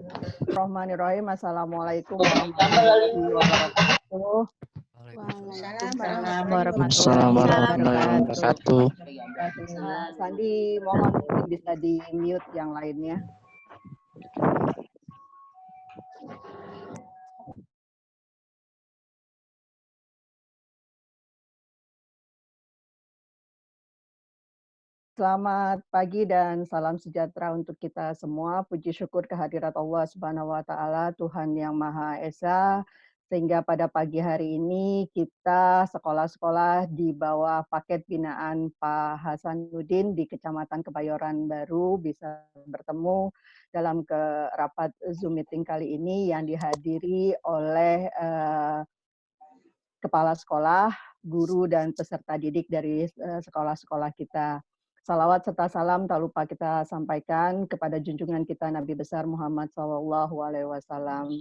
Bismillahirrahmanirrahim. Assalamualaikum warahmatullahi wabarakatuh. Waalaikumsalam Warahmatullahi wabarakatuh. Bismillah. Sandi, mohon mungkin bisa di mute yang lainnya. Selamat pagi dan salam sejahtera untuk kita semua. Puji syukur kehadirat Allah Subhanahu wa taala, Tuhan yang Maha Esa, sehingga pada pagi hari ini kita sekolah-sekolah di bawah paket binaan Pak Hasanuddin di Kecamatan Kebayoran Baru bisa bertemu dalam rapat Zoom meeting kali ini yang dihadiri oleh kepala sekolah, guru, dan peserta didik dari sekolah-sekolah kita. Salawat serta salam tak lupa kita sampaikan kepada junjungan kita Nabi besar Muhammad SAW.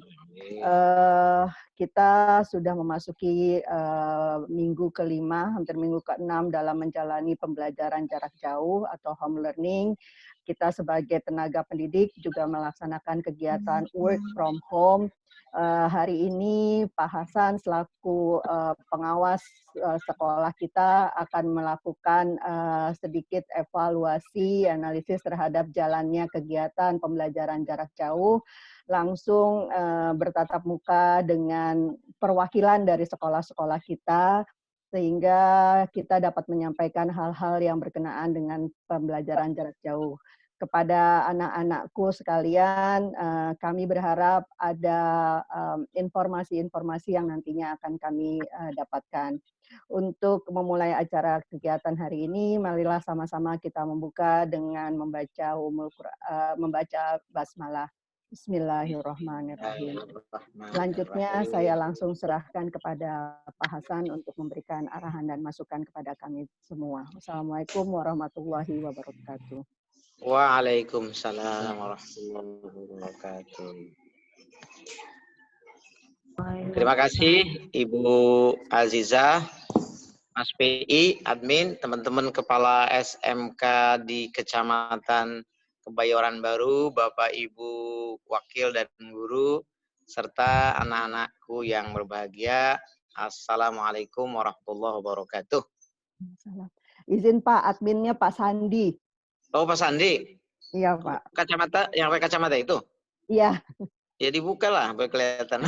Kita sudah memasuki minggu kelima, hampir minggu ke-6 dalam menjalani pembelajaran jarak jauh atau home learning. Kita sebagai tenaga pendidik juga melaksanakan kegiatan work from home. Hari ini Pak Hasan selaku pengawas sekolah kita akan melakukan sedikit evaluasi, analisis terhadap jalannya kegiatan pembelajaran jarak jauh, langsung bertatap muka dengan perwakilan dari sekolah-sekolah kita, sehingga kita dapat menyampaikan hal-hal yang berkenaan dengan pembelajaran jarak jauh. Kepada anak-anakku sekalian, kami berharap ada informasi-informasi yang nantinya akan kami dapatkan. Untuk memulai acara kegiatan hari ini, marilah sama-sama kita membuka dengan membaca basmalah. Bismillahirrahmanirrahim. Selanjutnya saya langsung serahkan kepada Pak Hasan untuk memberikan arahan dan masukan kepada kami semua. Wassalamualaikum warahmatullahi wabarakatuh. Waalaikumsalam warahmatullahi wabarakatuh. Terima kasih Ibu Azizah, Mas PI, admin, teman-teman kepala SMK di Kecamatan Kebayoran Baru, Bapak Ibu wakil dan guru, serta anak-anakku yang berbahagia. Assalamualaikum warahmatullahi wabarakatuh. Izin Pak, adminnya Pak Sandi. Oh, Pak Sandi. Iya, Pak. Kacamata, yang pakai kacamata itu? Iya. Ya dibuka lah, biar kelihatan.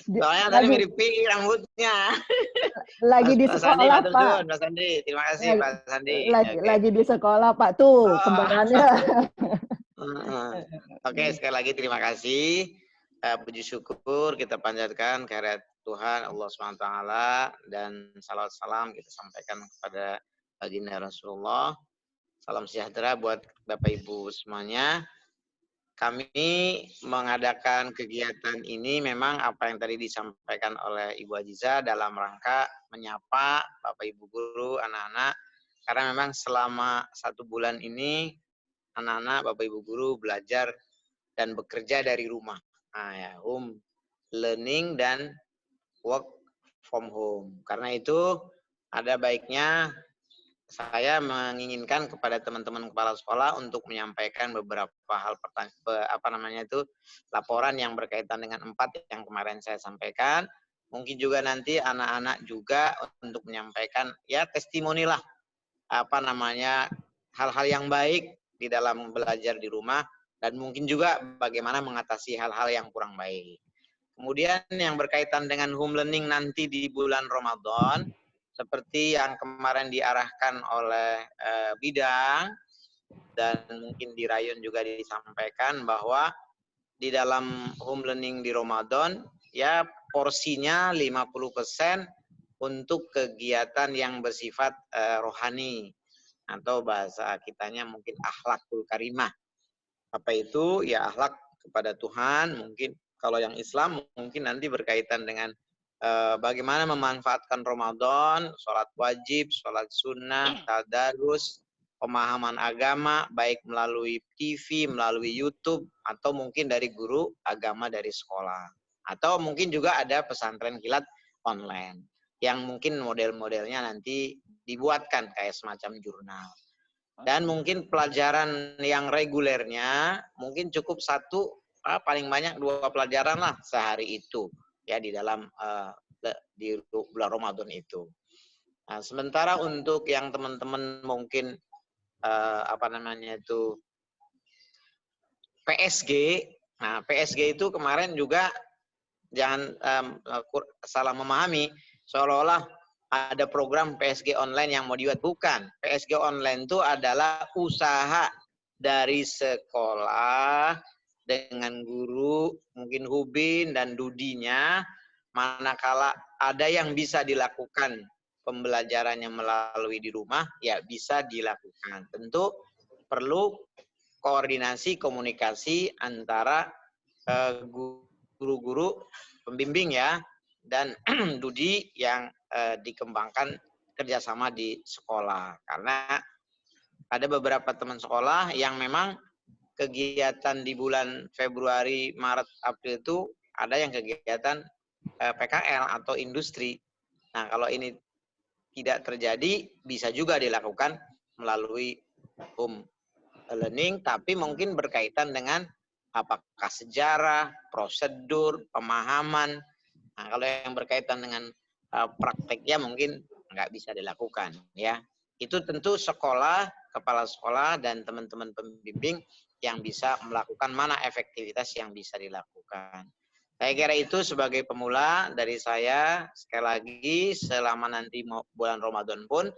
Soalnya tadi mirip PI rambutnya. Lagi di sekolah, Pak. Pak Sandi, terima kasih Pak Sandi. Lagi di sekolah, Pak. Tuh, kembarannya. Oke, sekali lagi terima kasih. Puji syukur kita panjatkan kehadirat Tuhan Allah SWT dan salawat salam kita sampaikan kepada baginda Rasulullah. Salam sejahtera buat Bapak Ibu semuanya. Kami mengadakan kegiatan ini memang apa yang tadi disampaikan oleh Ibu Aziza dalam rangka menyapa Bapak Ibu guru, anak-anak. Karena memang selama 1 bulan ini anak-anak, Bapak Ibu guru belajar dan bekerja dari rumah. Nah, ya, home learning dan work from home. Karena itu ada baiknya saya menginginkan kepada teman-teman kepala sekolah untuk menyampaikan beberapa hal laporan yang berkaitan dengan 4 yang kemarin saya sampaikan. Mungkin juga nanti anak-anak juga untuk menyampaikan ya testimoni lah hal-hal yang baik di dalam belajar di rumah dan mungkin juga bagaimana mengatasi hal-hal yang kurang baik. Kemudian yang berkaitan dengan home learning nanti di bulan Ramadan, seperti yang kemarin diarahkan oleh bidang dan mungkin di Rayon juga disampaikan bahwa di dalam home learning di Ramadan ya porsinya 50% untuk kegiatan yang bersifat rohani atau bahasa kitanya mungkin akhlakul karimah. Apa itu? Ya akhlak kepada Tuhan, mungkin kalau yang Islam mungkin nanti berkaitan dengan bagaimana memanfaatkan Ramadan, sholat wajib, sholat sunnah, tadarus, pemahaman agama, baik melalui TV, melalui YouTube, atau mungkin dari guru agama dari sekolah. Atau mungkin juga ada pesantren kilat online, yang mungkin model-modelnya nanti dibuatkan kayak semacam jurnal. Dan mungkin pelajaran yang regulernya mungkin cukup satu, paling banyak 2 pelajaran lah sehari itu ya di dalam di bulan Ramadan itu. Nah, sementara untuk yang teman-teman mungkin apa namanya itu PSG, nah PSG itu kemarin juga jangan salah memahami seolah-olah ada program PSG online yang mau dibuat. Bukan. PSG online itu adalah usaha dari sekolah dengan guru, mungkin Hubin dan Dudinya, manakala ada yang bisa dilakukan pembelajarannya melalui di rumah, ya bisa dilakukan. Tentu perlu koordinasi, komunikasi antara guru-guru pembimbing ya, dan Dudi yang dikembangkan kerjasama di sekolah. Karena ada beberapa teman sekolah yang memang kegiatan di bulan Februari, Maret, April itu ada yang kegiatan PKL atau industri. Nah, kalau ini tidak terjadi, bisa juga dilakukan melalui home learning, tapi mungkin berkaitan dengan apakah sejarah, prosedur, pemahaman. Nah, kalau yang berkaitan dengan prakteknya mungkin nggak bisa dilakukan ya. Itu tentu sekolah, kepala sekolah dan teman-teman pembimbing yang bisa melakukan mana efektivitas yang bisa dilakukan. Saya kira itu sebagai pemula dari saya. Sekali lagi selama nanti bulan Ramadan pun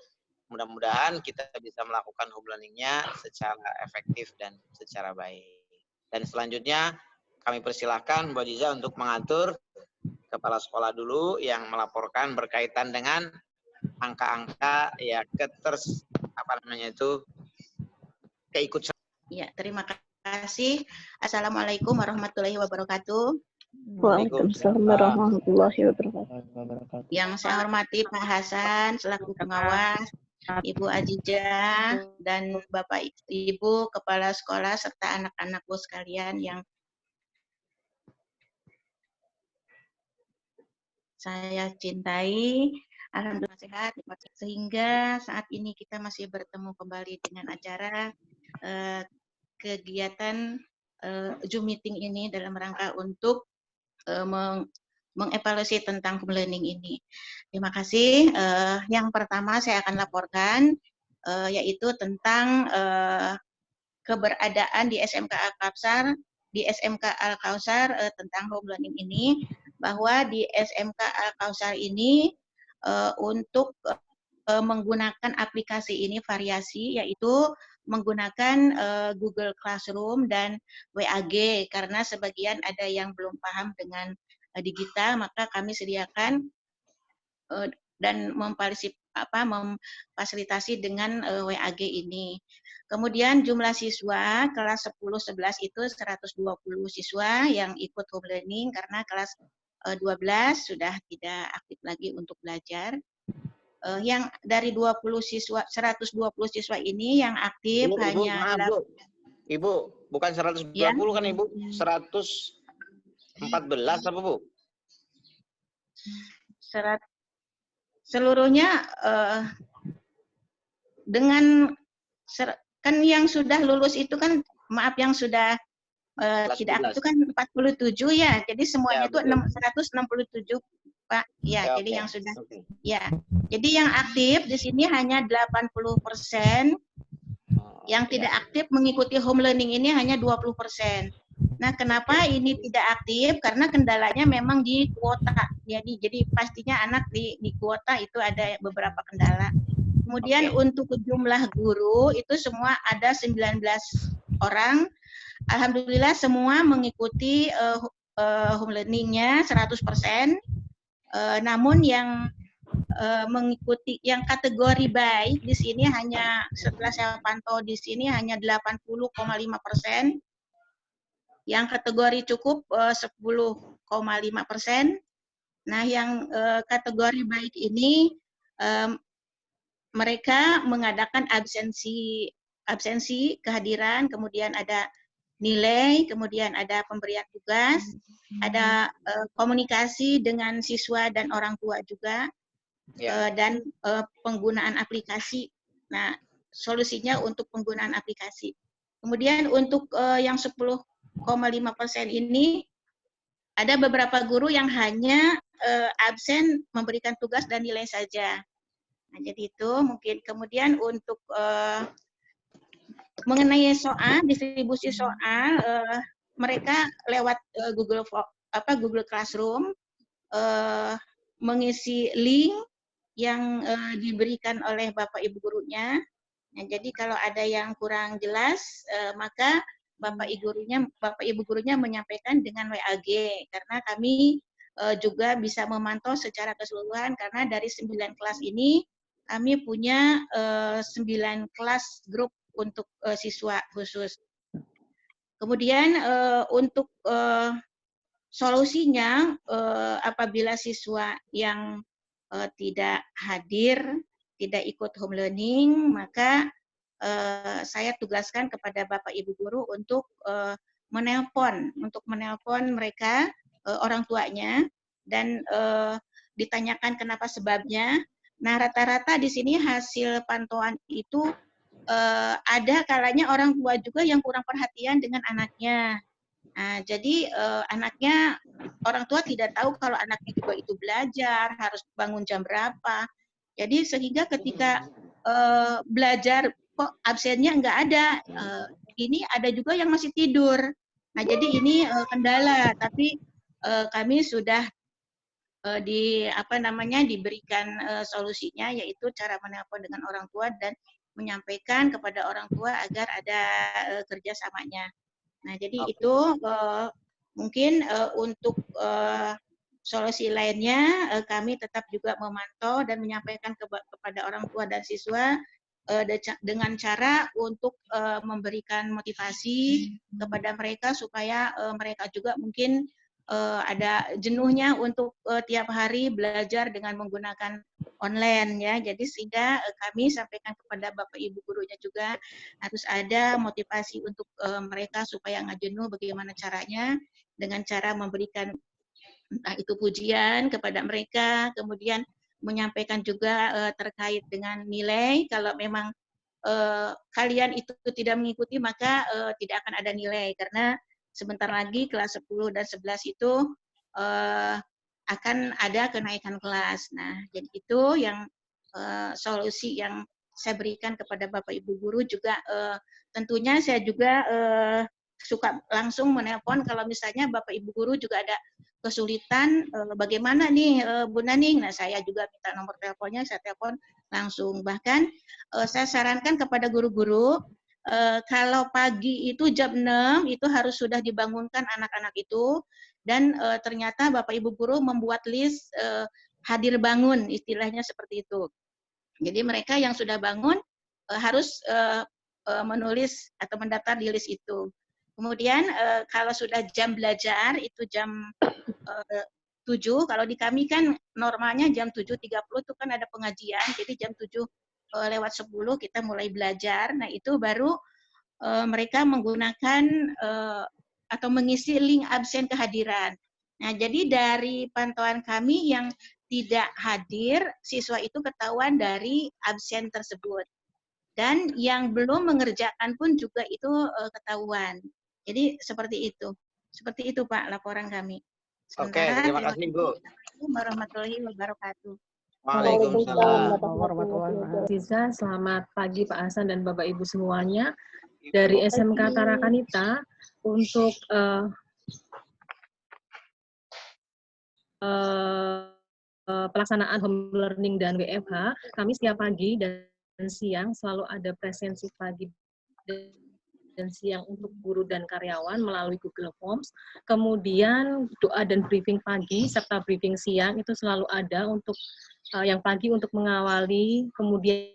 mudah-mudahan kita bisa melakukan home learning-nya secara efektif dan secara baik. Dan selanjutnya kami persilahkan Bu Aziza untuk mengatur kepala sekolah dulu yang melaporkan berkaitan dengan angka-angka ya keikutsertaan. Ya, terima kasih. Assalamualaikum warahmatullahi wabarakatuh. Waalaikumsalam warahmatullahi wabarakatuh. Yang saya hormati Pak Hasan selaku pengawas, Ibu Aziza dan Bapak Ibu kepala sekolah serta anak-anakku sekalian yang saya cintai. Alhamdulillah sehat, sehingga saat ini kita masih bertemu kembali dengan acara kegiatan Zoom meeting ini dalam rangka untuk mengevaluasi tentang home learning ini. Terima kasih. Yang pertama saya akan laporkan yaitu tentang keberadaan di SMK Al-Kausar, tentang home learning ini, bahwa di SMK Al-Kausar ini untuk menggunakan aplikasi ini variasi, yaitu menggunakan Google Classroom dan WAG, karena sebagian ada yang belum paham dengan digital, maka kami sediakan dan memfasilitasi dengan WAG ini. Kemudian jumlah siswa kelas 10-11 itu 120 siswa yang ikut home learning, karena kelas 12 sudah tidak aktif lagi untuk belajar. Yang dari 120 siswa ini yang aktif hanya Ibu, bukan 120 ya? Kan Ibu? 114 apa Bu? Seluruhnya dengan kan yang sudah lulus itu kan, maaf, yang sudah tidak aktif itu kan 47 ya. Jadi semuanya itu 167 Pak. Ya, ya, jadi yang sudah ya. Jadi yang aktif di sini hanya 80%. Yang tidak aktif mengikuti home learning ini hanya 20%. Nah, kenapa ini tidak aktif? Karena kendalanya memang di kuota. Jadi pastinya anak di kuota itu ada beberapa kendala. Kemudian untuk jumlah guru itu semua ada 19 orang. Alhamdulillah semua mengikuti home learning-nya 100%. Namun yang mengikuti yang kategori baik di sini hanya, setelah saya pantau di sini hanya 80,5%. Yang kategori cukup 10,5%. Nah, yang kategori baik ini mereka mengadakan absensi kehadiran, kemudian ada nilai, kemudian ada pemberian tugas, ada komunikasi dengan siswa dan orang tua juga, dan penggunaan aplikasi. Nah, solusinya untuk penggunaan aplikasi. Kemudian untuk yang 10,5% ini ada beberapa guru yang hanya absen memberikan tugas dan nilai saja. Nah, jadi itu mungkin. Kemudian untuk mengenai soal, distribusi soal, mereka lewat Google Classroom mengisi link yang diberikan oleh Bapak Ibu gurunya. Nah, jadi kalau ada yang kurang jelas, maka Bapak Ibu gurunya menyampaikan dengan WAG, karena kami juga bisa memantau secara keseluruhan, karena dari 9 kelas ini kami punya 9 kelas grup untuk siswa khusus. Kemudian untuk solusinya, apabila siswa yang tidak hadir, tidak ikut home learning, maka saya tugaskan kepada Bapak Ibu guru untuk menelpon mereka, orang tuanya, dan ditanyakan kenapa sebabnya. Nah, rata-rata di sini hasil pantauan itu ada kalanya orang tua juga yang kurang perhatian dengan anaknya. Nah, jadi orang tua tidak tahu kalau anaknya juga itu belajar, harus bangun jam berapa. Jadi sehingga ketika belajar kok absennya nggak ada, ini ada juga yang masih tidur. Nah, jadi ini kendala, tapi kami sudah diberikan solusinya, yaitu cara menelpon dengan orang tua dan menyampaikan kepada orang tua agar ada kerjasamanya. Nah, jadi itu mungkin untuk solusi lainnya, kami tetap juga memantau dan menyampaikan kepada orang tua dan siswa dengan cara untuk memberikan motivasi kepada mereka supaya mereka juga mungkin ada jenuhnya untuk tiap hari belajar dengan menggunakan online, ya. Jadi sehingga kami sampaikan kepada Bapak Ibu gurunya juga harus ada motivasi untuk mereka supaya nggak jenuh. Bagaimana caranya? Dengan cara memberikan entah itu pujian kepada mereka, kemudian menyampaikan juga terkait dengan nilai. Kalau memang kalian itu tidak mengikuti, maka tidak akan ada nilai, karena sebentar lagi kelas 10 dan 11 itu akan ada kenaikan kelas. Nah, jadi itu yang solusi yang saya berikan kepada Bapak Ibu guru. Juga tentunya saya juga suka langsung menelpon kalau misalnya Bapak Ibu guru juga ada kesulitan, bagaimana nih Bu Naning. Nah, saya juga minta nomor teleponnya, saya telepon langsung. Bahkan saya sarankan kepada guru-guru, kalau pagi itu jam 6 itu harus sudah dibangunkan anak-anak itu, dan ternyata Bapak Ibu guru membuat list hadir bangun, istilahnya seperti itu. Jadi mereka yang sudah bangun harus menulis atau mendaftar di list itu. Kemudian kalau sudah jam belajar itu jam 7, kalau di kami kan normalnya jam 7.30 itu kan ada pengajian, jadi jam 7 lewat 10 kita mulai belajar. Nah, itu baru mereka menggunakan atau mengisi link absen kehadiran. Nah, jadi dari pantauan kami yang tidak hadir, siswa itu ketahuan dari absen tersebut. Dan yang belum mengerjakan pun juga itu ketahuan. Jadi seperti itu. Seperti itu, Pak, laporan kami. Sementara, terima kasih, Bu. Assalamualaikum warahmatullahi wabarakatuh. Waalaikumsalam warahmatullahi wabarakatuh. Selamat pagi Pak Hasan dan Bapak Ibu semuanya. Dari SMK Tarakanita untuk pelaksanaan home learning dan WFH, kami setiap pagi dan siang selalu ada presensi pagi dan siang untuk guru dan karyawan melalui Google Forms. Kemudian doa dan briefing pagi serta briefing siang itu selalu ada untuk yang pagi untuk mengawali, kemudian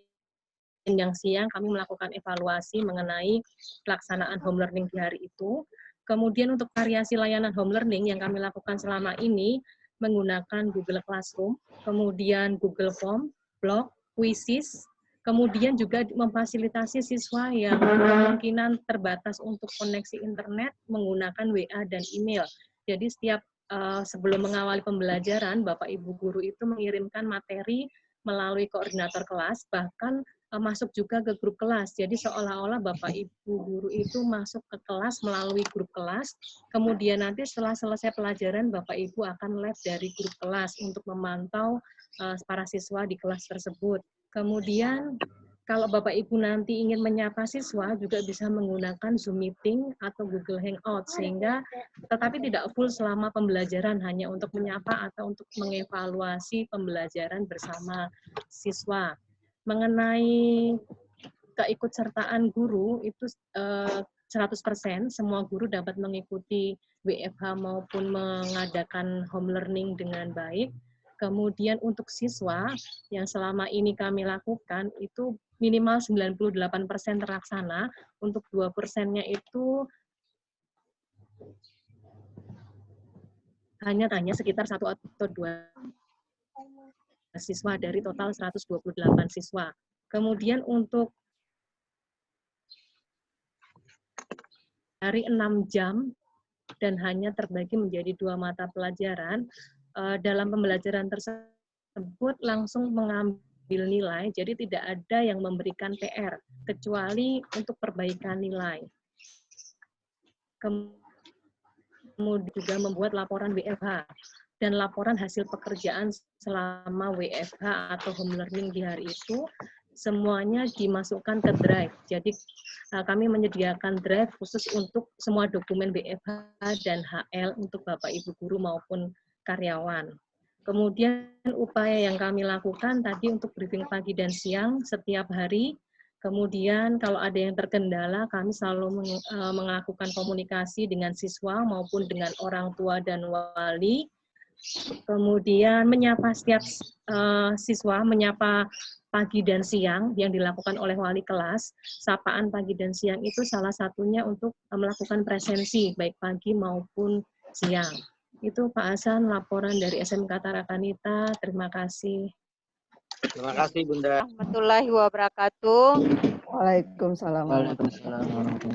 yang siang kami melakukan evaluasi mengenai pelaksanaan home learning di hari itu. Kemudian untuk variasi layanan home learning yang kami lakukan selama ini menggunakan Google Classroom, kemudian Google Form, blog, quizzes, kemudian juga memfasilitasi siswa yang kemungkinan terbatas untuk koneksi internet menggunakan WA dan email. Jadi setiap sebelum mengawali pembelajaran, Bapak Ibu guru itu mengirimkan materi melalui koordinator kelas, bahkan masuk juga ke grup kelas. Jadi seolah-olah Bapak Ibu guru itu masuk ke kelas melalui grup kelas, kemudian nanti setelah selesai pelajaran Bapak Ibu akan live dari grup kelas untuk memantau para siswa di kelas tersebut. Kemudian kalau Bapak Ibu nanti ingin menyapa siswa juga bisa menggunakan Zoom Meeting atau Google Hangout, sehingga tetapi tidak full selama pembelajaran, hanya untuk menyapa atau untuk mengevaluasi pembelajaran bersama siswa. Mengenai keikutsertaan guru itu 100%, semua guru dapat mengikuti WFH maupun mengadakan home learning dengan baik. Kemudian untuk siswa yang selama ini kami lakukan itu minimal 98% terlaksana, untuk 2%-nya itu hanya sekitar 1 atau 2 siswa dari total 128 siswa. Kemudian untuk hari 6 jam dan hanya terbagi menjadi 2 mata pelajaran, dalam pembelajaran tersebut langsung mengambil nilai, jadi tidak ada yang memberikan PR, kecuali untuk perbaikan nilai. Kemudian juga membuat laporan WFH dan laporan hasil pekerjaan selama WFH atau home learning di hari itu semuanya dimasukkan ke Drive. Jadi kami menyediakan Drive khusus untuk semua dokumen WFH dan HL untuk Bapak Ibu guru maupun karyawan. Kemudian upaya yang kami lakukan tadi untuk briefing pagi dan siang setiap hari. Kemudian kalau ada yang terkendala, kami selalu melakukan komunikasi dengan siswa maupun dengan orang tua dan wali. Kemudian menyapa setiap siswa, menyapa pagi dan siang yang dilakukan oleh wali kelas. Sapaan pagi dan siang itu salah satunya untuk melakukan presensi, baik pagi maupun siang. Itu Pak Hasan, laporan dari SMK Tarakanita. Terima kasih. Terima kasih Bunda. Warahmatullahi wabarakatuh. Waalaikumsalam.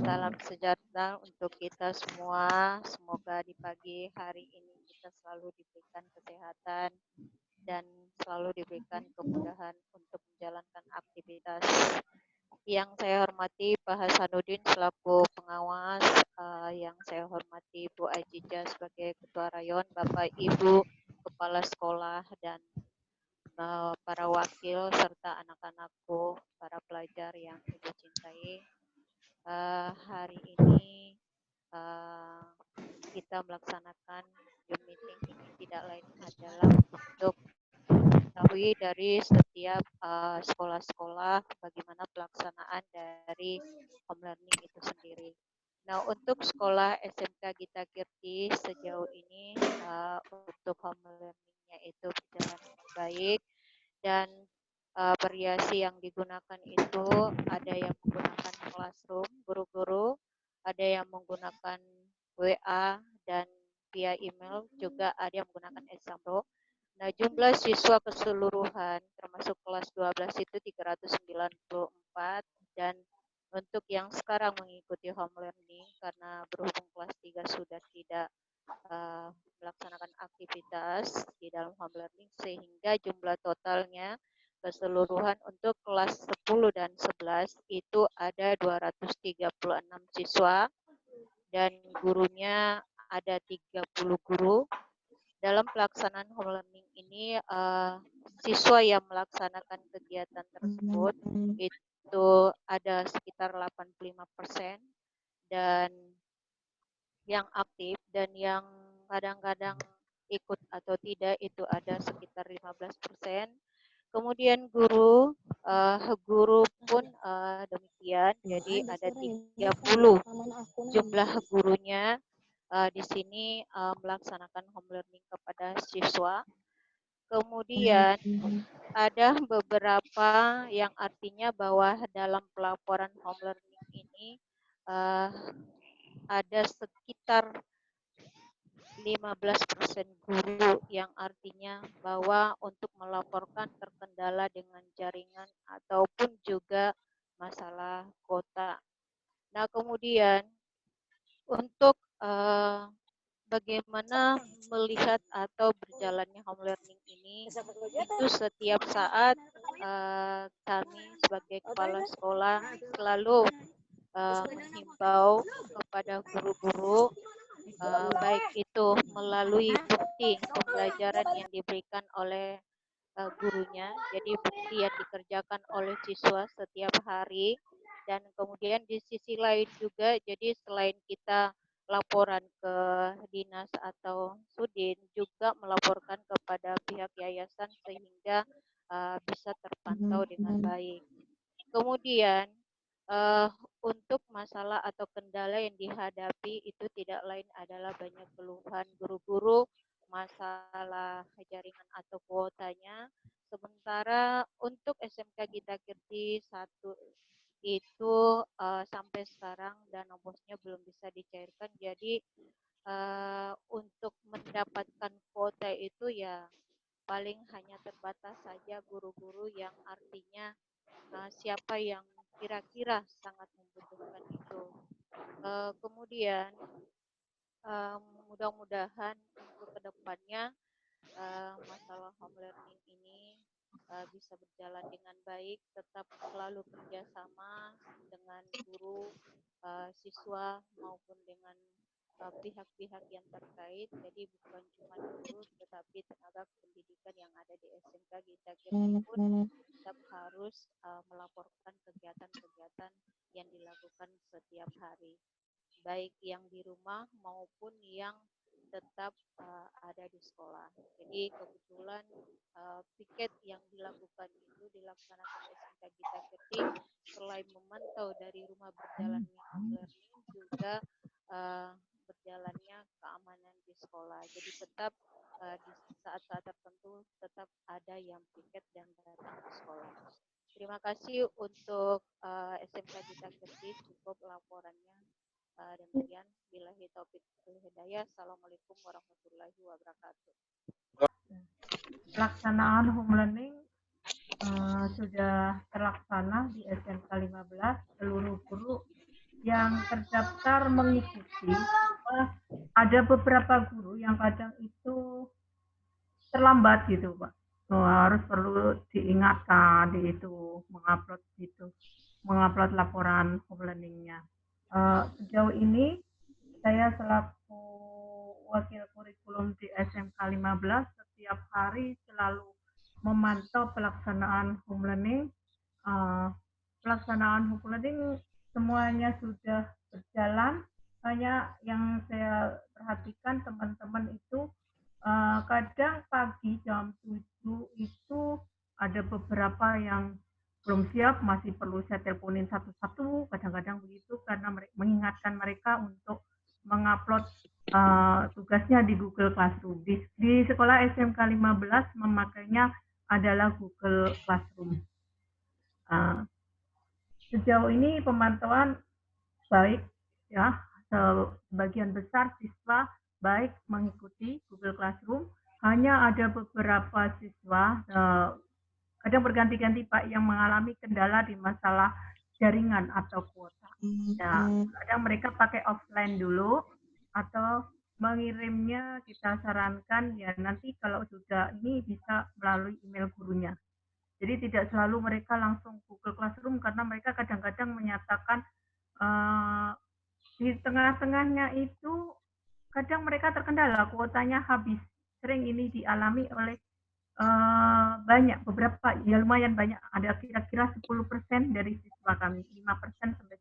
Salam sejahtera untuk kita semua. Semoga di pagi hari ini kita selalu diberikan kesehatan dan selalu diberikan kemudahan untuk menjalankan aktivitas. Yang saya hormati Pak Hasanuddin selaku pengawas, yang saya hormati Bu Ajija sebagai Ketua Rayon, Bapak Ibu Kepala Sekolah dan para wakil serta anak-anakku, para pelajar yang Ibu cintai. Hari ini kita melaksanakan Zoom meeting ini tidak lain adalah untuk mengetahui dari setiap sekolah-sekolah bagaimana pelaksanaan dari home learning itu sendiri. Nah, untuk sekolah SMK Gita Kirti sejauh ini untuk home learning-nya itu berjalan dengan baik, dan variasi yang digunakan itu ada yang menggunakan classroom, guru-guru, ada yang menggunakan WA dan via email, juga ada yang menggunakan Examro. Nah, jumlah siswa keseluruhan termasuk kelas 12 itu 394, dan untuk yang sekarang mengikuti home learning karena berhubung kelas 3 sudah tidak melaksanakan aktivitas di dalam home learning, sehingga jumlah totalnya keseluruhan untuk kelas 10 dan 11 itu ada 236 siswa dan gurunya ada 30 guru. Dalam pelaksanaan home learning ini, siswa yang melaksanakan kegiatan tersebut itu ada sekitar 85%, dan yang aktif dan yang kadang-kadang ikut atau tidak itu ada sekitar 15%. Kemudian guru pun demikian, jadi ada 30 jumlah gurunya di sini melaksanakan home learning kepada siswa. Kemudian ada beberapa yang artinya bahwa dalam pelaporan home learning ini ada sekitar 15% guru yang artinya bahwa untuk melaporkan terkendala dengan jaringan ataupun juga masalah kuota. Nah, kemudian untuk bagaimana melihat atau berjalannya home learning ini, itu setiap saat kami sebagai kepala sekolah selalu menghimbau kepada guru-guru, baik itu melalui bukti pembelajaran yang diberikan oleh gurunya, jadi bukti yang dikerjakan oleh siswa setiap hari, dan kemudian di sisi lain juga, jadi selain kita laporan ke dinas atau sudin, juga melaporkan kepada pihak yayasan sehingga bisa terpantau dengan baik. Kemudian untuk masalah atau kendala yang dihadapi itu tidak lain adalah banyak keluhan guru-guru masalah jaringan atau kuotanya. Sementara untuk SMK Gita Kirti 1 itu sampai sekarang dana bosnya belum bisa dicairkan. Jadi untuk mendapatkan kuota itu ya paling hanya terbatas saja guru-guru yang artinya siapa yang kira-kira sangat membutuhkan itu. Kemudian mudah-mudahan untuk kedepannya masalah home learning ini bisa berjalan dengan baik, tetap selalu kerjasama dengan guru, siswa maupun dengan pihak-pihak yang terkait. Jadi bukan cuma guru, tetapi tenaga pendidikan yang ada di SMK Gita Kirti pun tetap harus melaporkan kegiatan-kegiatan yang dilakukan setiap hari, baik yang di rumah maupun yang tetap ada di sekolah. Jadi kebetulan piket yang dilakukan itu dilaksanakan SMK Gita Kirti selain memantau dari rumah berjalannya home learning, juga berjalannya keamanan di sekolah. Jadi tetap di saat-saat tertentu tetap ada yang piket dan datang ke sekolah. Terima kasih untuk SMK Gita Kirti, cukup laporannya. Demikian, billahi taufik wal hidayah. Assalamualaikum warahmatullahi wabarakatuh. Pelaksanaan home learning sudah terlaksana di SMK 15. Seluruh guru yang terdaftar mengikuti. Ada beberapa guru yang kadang itu terlambat gitu, Pak. Harus perlu diingatkan di itu, mengupload laporan home learning-nya. Sejauh ini saya selaku wakil kurikulum di SMK 15 setiap hari selalu memantau pelaksanaan home learning. Pelaksanaan home learning semuanya sudah berjalan. Hanya yang saya perhatikan teman-teman itu kadang pagi jam 7 itu ada beberapa yang belum siap, masih perlu saya teleponin satu-satu, kadang-kadang begitu, karena mengingatkan mereka untuk mengupload tugasnya di Google Classroom. Di sekolah SMK 15 memakainya adalah Google Classroom. Sejauh ini pemantauan baik, ya, sebagian besar siswa baik mengikuti Google Classroom. Hanya ada beberapa siswa kadang berganti-ganti Pak yang mengalami kendala di masalah jaringan atau kuota. Ya, kadang mereka pakai offline dulu atau mengirimnya kita sarankan ya nanti kalau sudah ini bisa melalui email gurunya. Jadi tidak selalu mereka langsung Google Classroom karena mereka kadang-kadang menyatakan di tengah-tengahnya itu kadang mereka terkendala kuotanya habis. Sering ini dialami oleh banyak, beberapa, ya lumayan banyak, ada kira-kira 10% dari siswa kami, 5% sampai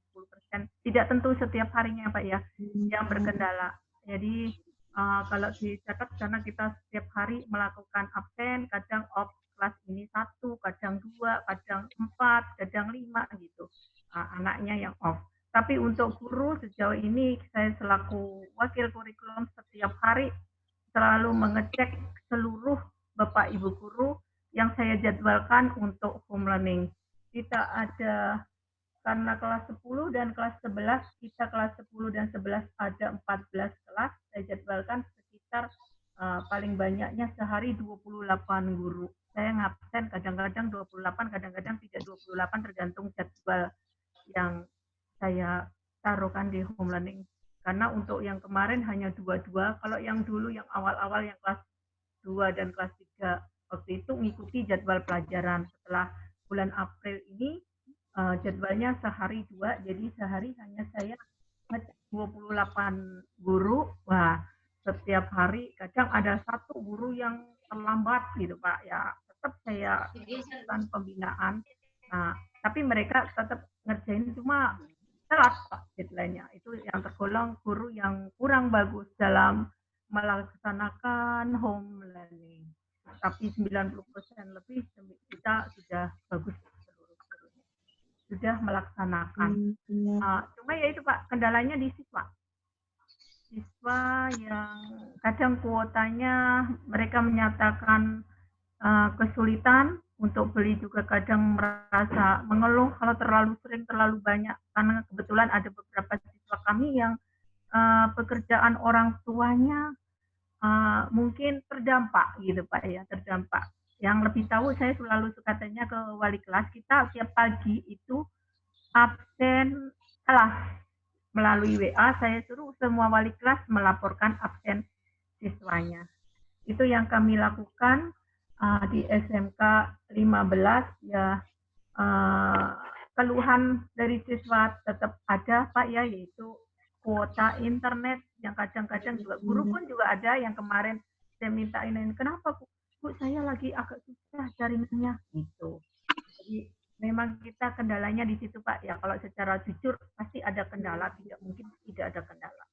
10%, tidak tentu setiap harinya Pak ya, yang berkendala. Jadi kalau dicatat karena kita setiap hari melakukan absen, kadang off kelas ini 1, kadang 2, kadang 4, kadang 5 gitu, anaknya yang off. Tapi untuk guru sejauh ini saya selaku wakil kurikulum setiap hari selalu mengecek seluruh Bapak Ibu guru yang saya jadwalkan untuk home learning. Kita ada, karena kelas 10 dan kelas 11, kita kelas 10 dan 11 ada 14 kelas, saya jadwalkan sekitar paling banyaknya sehari 28 guru. Saya ngabsen kadang-kadang 28, kadang-kadang tidak 28 tergantung jadwal yang saya taruhkan di home learning Karena untuk yang kemarin hanya 2-2, kalau yang dulu yang awal-awal yang kelas 2 dan kelas 3 waktu itu mengikuti jadwal pelajaran. Setelah bulan April ini jadwalnya sehari 2, jadi sehari hanya saya 28 guru. Wah, setiap hari kadang ada satu guru yang terlambat gitu Pak. Ya, tetap saya lakukan pembinaan. Nah, tapi mereka tetap ngerjain cuma telat Pak deadline-nya. Itu yang tergolong guru yang kurang bagus dalam melaksanakan home learning. Tapi 90% lebih kita sudah bagus seluruh-seluruhnya. Sudah melaksanakan. Cuma ya itu Pak, kendalanya di siswa. Siswa yang kadang kuotanya mereka menyatakan kesulitan untuk beli, juga kadang merasa mengeluh kalau terlalu sering, terlalu banyak, karena kebetulan ada beberapa siswa kami yang pekerjaan orang tuanya mungkin terdampak gitu Pak ya, terdampak. Yang lebih tahu, saya selalu suka tanya ke wali kelas, kita tiap pagi itu absen kelas melalui WA, saya suruh semua wali kelas melaporkan absen siswanya. Itu yang kami lakukan di SMK 15 ya. Keluhan dari siswa tetap ada Pak ya, yaitu kuota internet yang kadang-kadang juga guru pun juga ada yang kemarin saya minta ini, kenapa Bu saya lagi agak susah jaringannya gitu. Jadi memang kita kendalanya di situ Pak ya, kalau secara jujur pasti ada kendala, tidak mungkin tidak ada kendala.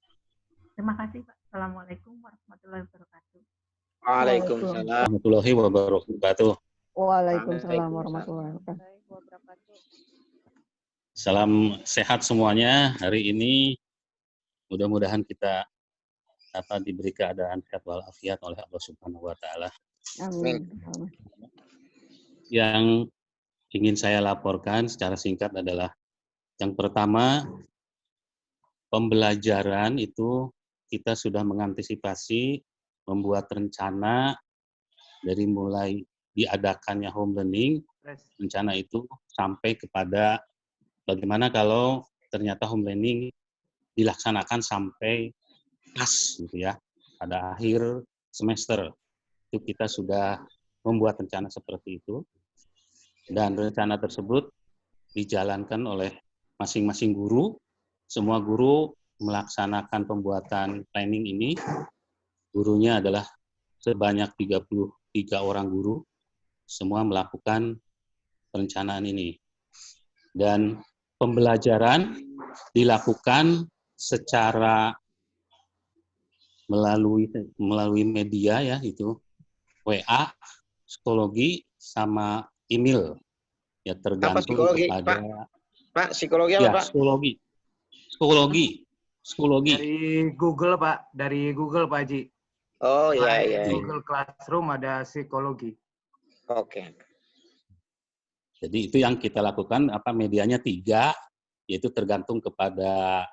Terima kasih Pak. Assalamualaikum warahmatullahi wabarakatuh. Waalaikumsalam warahmatullahi wabarakatuh. Waalaikumsalam warahmatullahi wabarakatuh. Salam sehat semuanya hari ini. Mudah-mudahan kita diberi keadaan sehat walafiat oleh Allah Subhanahu wa taala. Amin. Yang ingin saya laporkan secara singkat adalah yang pertama, pembelajaran itu kita sudah mengantisipasi, membuat rencana dari mulai diadakannya home learning, rencana itu sampai kepada bagaimana kalau ternyata home learning dilaksanakan sampai pas gitu ya, pada akhir semester. Itu kita sudah membuat rencana seperti itu. Dan rencana tersebut dijalankan oleh masing-masing guru. Semua guru melaksanakan pembuatan planning ini. Gurunya adalah sebanyak 33 orang guru. Semua melakukan perencanaan ini. Dan pembelajaran dilakukan secara melalui media ya, itu WA, psikologi, sama email. Ya tergantung psikologi, kepada Pak, psikologi apa ya, Pak? Psikologi. Dari Google Pak, dari Google Pak Haji. Oh iya. Google Classroom ada psikologi. Oke. Jadi itu yang kita lakukan, medianya 3, yaitu tergantung kepada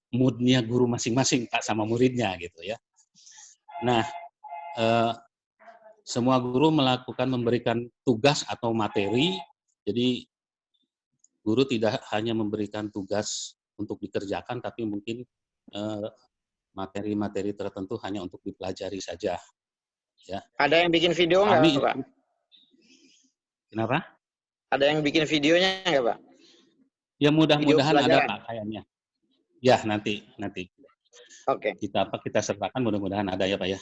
moodnya guru masing-masing Pak sama muridnya gitu ya. Nah, semua guru memberikan tugas atau materi, jadi guru tidak hanya memberikan tugas untuk dikerjakan, tapi mungkin materi-materi tertentu hanya untuk dipelajari saja. Ya. Ada yang bikin video nggak Pak? Kenapa? Ada yang bikin videonya nggak Pak? Ya mudah-mudahan ada Pak kayaknya. Ya nanti. Oke. Kita sertakan, mudah-mudahan ada ya Pak ya.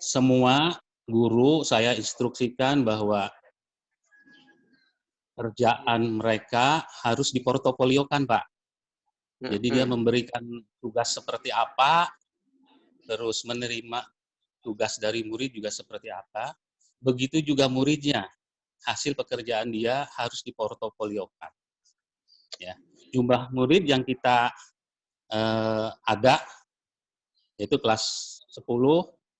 Semua guru saya instruksikan bahwa kerjaan mereka harus diportofoliokan Pak. Jadi dia memberikan tugas seperti apa, terus menerima tugas dari murid juga seperti apa. Begitu juga muridnya, hasil pekerjaan dia harus diportofoliokan. Ya. Jumlah murid yang kita ada, yaitu kelas 10,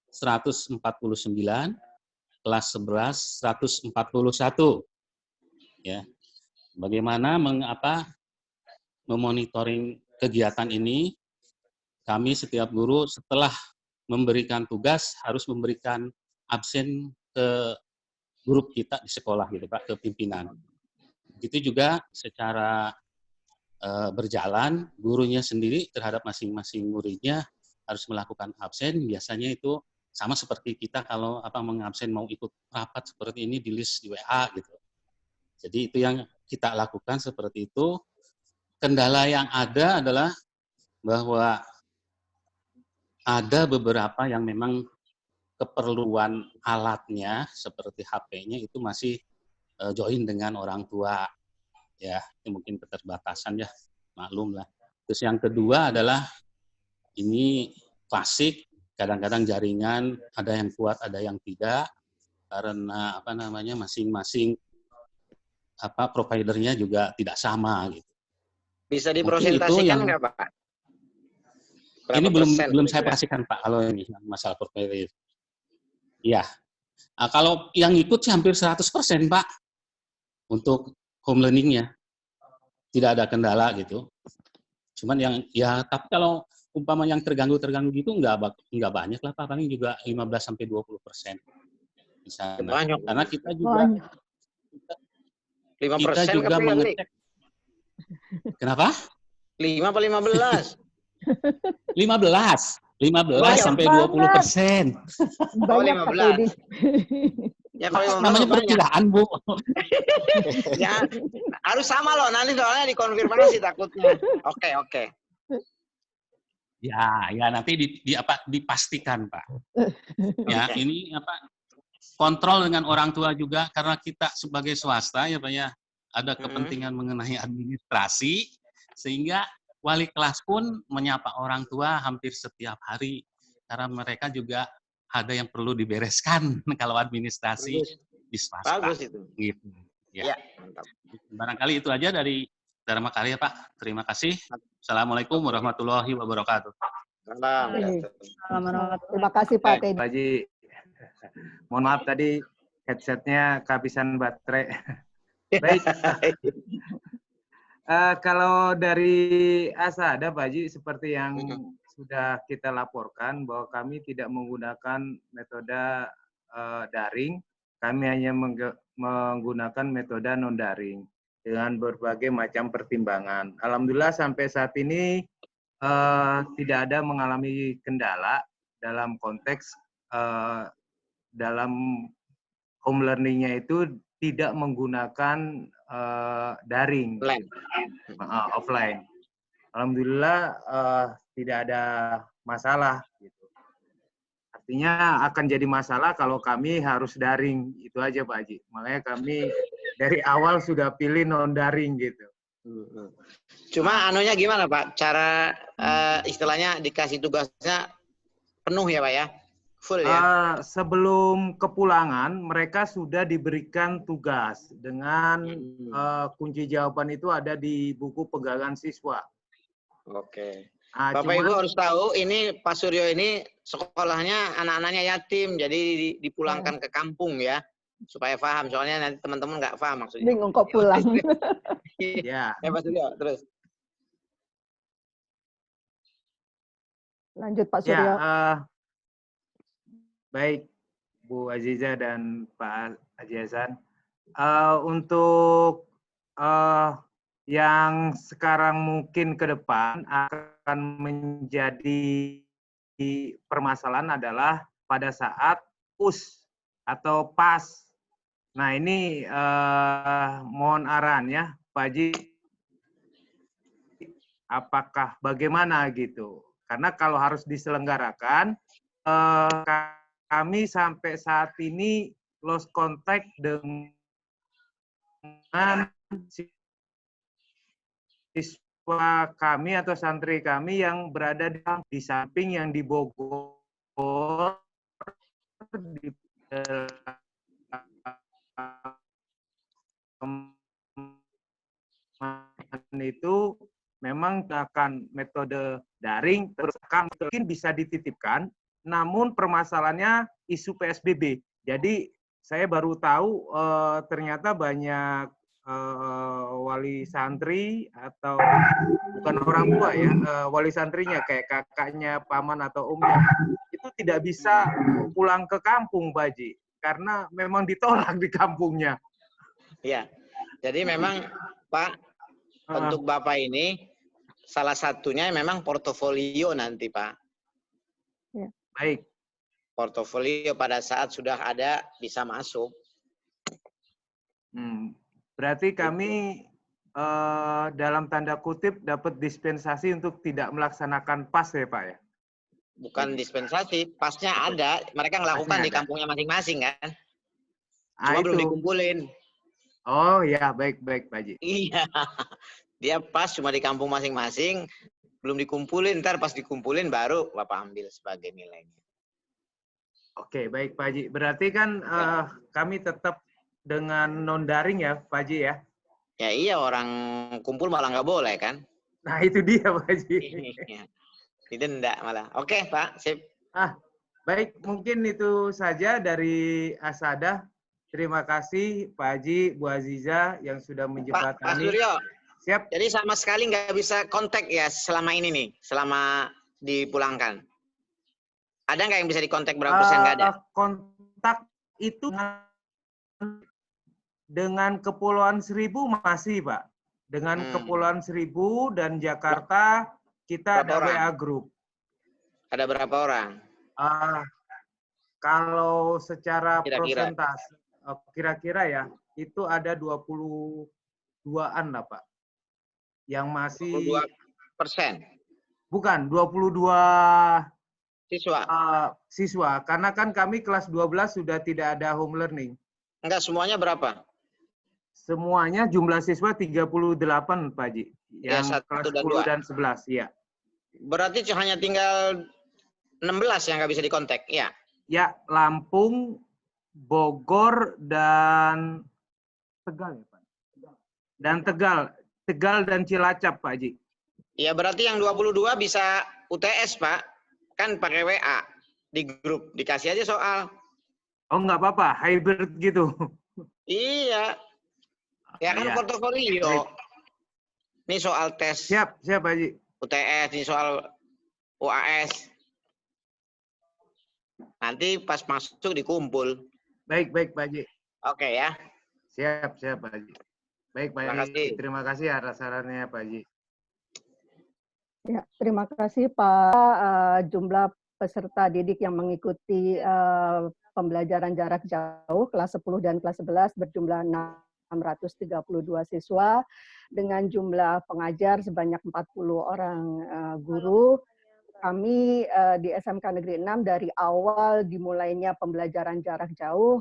149, kelas 11, 141. Ya. Bagaimana memonitoring kegiatan ini? Kami setiap guru setelah memberikan tugas harus memberikan absen ke grup kita di sekolah gitu Pak, ke pimpinan. Begitu juga secara berjalan, gurunya sendiri terhadap masing-masing muridnya harus melakukan absen. Biasanya itu sama seperti kita kalau mengabsen mau ikut rapat seperti ini di list di WA gitu. Jadi itu yang kita lakukan seperti itu. Kendala yang ada adalah bahwa ada beberapa yang memang keperluan alatnya seperti HP-nya itu masih join dengan orang tua. Ya, itu mungkin keterbatasan ya, maklum lah. Terus yang kedua adalah ini klasik, kadang-kadang jaringan ada yang kuat, ada yang tidak, karena masing-masing providernya juga tidak sama gitu. Bisa dipresentasikan nggak Pak? Berapa ini belum saya pastikan Pak kalau ini masalah provider. Iya. Nah, kalau yang ikut sih hampir 100% Pak untuk home learning-nya. Tidak ada kendala gitu. Cuman tapi kalau umpama yang terganggu gitu nggak banyak lah Pak, paling juga 15-20%. Misalnya. Karena kita juga 5% kita juga mengecek. Kenapa? 5 apa 15? 15 sampai 20%. Banyak Pak Teddy. Ya, kalau namanya perkiraan Bu. Ya, harus sama loh, nanti soalnya dikonfirmasi takutnya. Oke. Ya nanti dipastikan Pak. Ya, ini kontrol dengan orang tua juga karena kita sebagai swasta ya Pak ya, ada kepentingan mengenai administrasi sehingga wali kelas pun menyapa orang tua hampir setiap hari karena mereka juga ada yang perlu dibereskan kalau administrasi di swasta. Bagus itu. Gitu. Ya, mantap. Barangkali itu aja dari Dharma Karya Pak. Terima kasih. Assalamualaikum warahmatullahi wabarakatuh. Terima kasih Pak Teddy. Pak Haji, mohon maaf tadi headsetnya kehabisan baterai. Baik. Kalau dari Asada Pak Haji, seperti yang sudah kita laporkan bahwa kami tidak menggunakan metode daring, kami hanya menggunakan metode non-daring dengan berbagai macam pertimbangan. Alhamdulillah sampai saat ini tidak ada mengalami kendala dalam konteks dalam home learning-nya itu tidak menggunakan daring, offline. Alhamdulillah tidak ada masalah. Gitu. Artinya akan jadi masalah kalau kami harus daring, itu aja Pak Haji. Makanya kami dari awal sudah pilih non daring gitu. Cuma anunya gimana Pak? Cara istilahnya dikasih tugasnya penuh ya Pak ya? Full ya? Sebelum kepulangan mereka sudah diberikan tugas dengan kunci jawaban itu ada di buku pegangan siswa. Oke. Bapak Ibu harus tahu ini Pak Suryo ini sekolahnya anak-anaknya yatim, jadi dipulangkan ke kampung ya supaya paham. Soalnya nanti teman-teman nggak paham maksudnya. Bingung kok pulang. Ya. Pak Suryo terus. Lanjut Pak Suryo. Ya, baik Bu Aziza dan Pak Haji Hasan. Untuk yang sekarang mungkin ke depan akan menjadi permasalahan adalah pada saat PUS atau PAS. Nah ini mohon arahan ya Pak Haji, apakah bagaimana gitu. Karena kalau harus diselenggarakan, kami sampai saat ini lost contact dengan siswa kami atau santri kami yang berada di samping yang di Bogor, di itu memang akan metode daring, terus mungkin bisa dititipkan, namun permasalahannya isu PSBB. Jadi saya baru tahu ternyata banyak wali santri atau bukan orang tua ya, wali santrinya kayak kakaknya, paman atau omnya itu tidak bisa pulang ke kampung Pak Haji karena memang ditolak di kampungnya. Iya. Jadi memang Pak untuk Bapak ini salah satunya memang portofolio nanti, Pak. Ya. Baik. Portofolio pada saat sudah ada bisa masuk. Berarti kami dalam tanda kutip dapat dispensasi untuk tidak melaksanakan PAS ya, Pak ya? Bukan dispensasi, pasnya ada. Mereka ngelakukan di kampungnya masing-masing kan. Cuma belum dikumpulin. Oh ya, baik Pak Haji. Iya. Dia pas cuma di kampung masing-masing, belum dikumpulin. Ntar pas dikumpulin baru Bapak ambil sebagai nilainya. Oke, baik Pak Haji. Berarti kan kami tetap dengan non-daring ya, Pak Haji ya? Ya iya, orang kumpul malah nggak boleh kan? Nah itu dia Pak Haji. Didenda malah. Oke Pak, sip. Baik, mungkin itu saja dari Asada. Terima kasih Pak Haji, Bu Aziza yang sudah menjembatani. Pak Suryo, siap. Jadi sama sekali nggak bisa kontak ya selama ini nih, selama dipulangkan. Ada nggak yang bisa dikontak berapa persen nggak ada? Kontak itu dengan Kepulauan Seribu masih Pak. Dengan Kepulauan Seribu dan Jakarta kita ada WA group. Ada berapa orang? Kalau secara persentase, kira-kira ya, itu ada 22-an lah Pak. Yang masih... 22%? Bukan, 22 siswa. Siswa, karena kan kami kelas 12 sudah tidak ada home learning. Enggak, semuanya berapa? Semuanya jumlah siswa 38 Pak Haji. Yang kelas 10 dan 11, ya. Berarti hanya tinggal 16 yang nggak bisa dikontak, ya? Ya, Lampung, Bogor, dan Tegal ya Pak? Dan Tegal dan Cilacap Pak Haji. Ya, berarti yang 22 bisa UTS Pak. Kan pakai WA di grup, dikasih aja soal. Oh nggak apa-apa, hybrid gitu. Iya. Ya kan portofolio. Ini soal tes. Siap Pak Haji. UTS, ini soal UAS. Nanti pas masuk dikumpul. Baik Pak Haji. Oke ya. Siap Pak Haji. Baik Pak Haji, terima kasih atas sarannya Pak Haji. Ya, terima kasih Pak. Jumlah peserta didik yang mengikuti pembelajaran jarak jauh kelas 10 dan kelas 11 berjumlah 632 siswa dengan jumlah pengajar sebanyak 40 orang guru. Kami di SMK Negeri 6 dari awal dimulainya pembelajaran jarak jauh,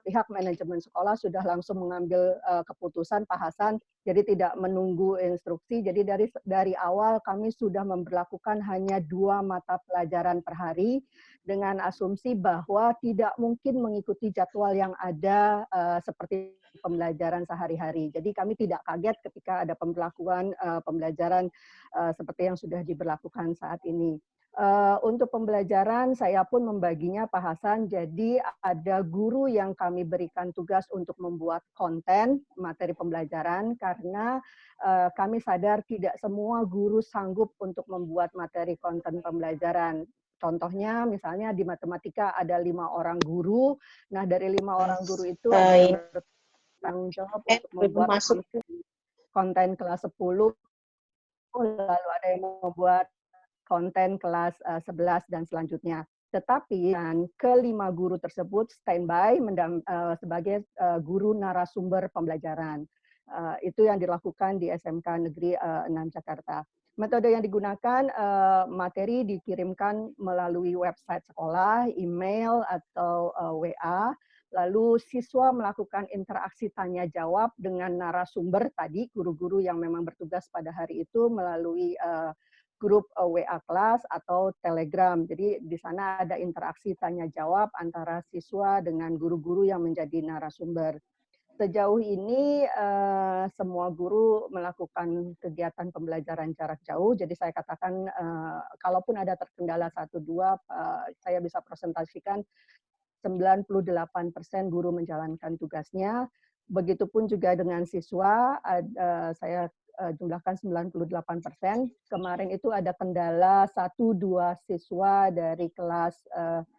pihak manajemen sekolah sudah langsung mengambil keputusan Pak Hasan, jadi tidak menunggu instruksi. Jadi dari awal kami sudah memberlakukan hanya 2 mata pelajaran per hari dengan asumsi bahwa tidak mungkin mengikuti jadwal yang ada seperti pembelajaran sehari-hari. Jadi kami tidak kaget ketika ada pemberlakuan pembelajaran seperti yang sudah diberlakukan saat ini. Untuk pembelajaran saya pun membaginya Pak Hasan, jadi ada guru yang kami berikan tugas untuk membuat konten materi pembelajaran karena kami sadar tidak semua guru sanggup untuk membuat materi konten pembelajaran. Contohnya misalnya di matematika ada 5 orang guru, nah dari 5 orang guru itu ada yang bertanggung jawab untuk membuat konten kelas 10, lalu ada yang membuat konten kelas 11 dan selanjutnya. Tetapi ke-5 guru tersebut standby sebagai guru narasumber pembelajaran. Itu yang dilakukan di SMK Negeri 6 Jakarta. Metode yang digunakan, materi dikirimkan melalui website sekolah, email, atau WA. Lalu siswa melakukan interaksi tanya jawab dengan narasumber tadi, guru-guru yang memang bertugas pada hari itu melalui grup WA kelas atau Telegram. Jadi di sana ada interaksi tanya jawab antara siswa dengan guru-guru yang menjadi narasumber. Sejauh ini semua guru melakukan kegiatan pembelajaran jarak jauh. Jadi saya katakan kalaupun ada terkendala 1-2, saya bisa presentasikan 98% guru menjalankan tugasnya. Begitupun juga dengan siswa, saya jumlahkan 98%. Kemarin itu ada kendala 1-2 siswa dari kelas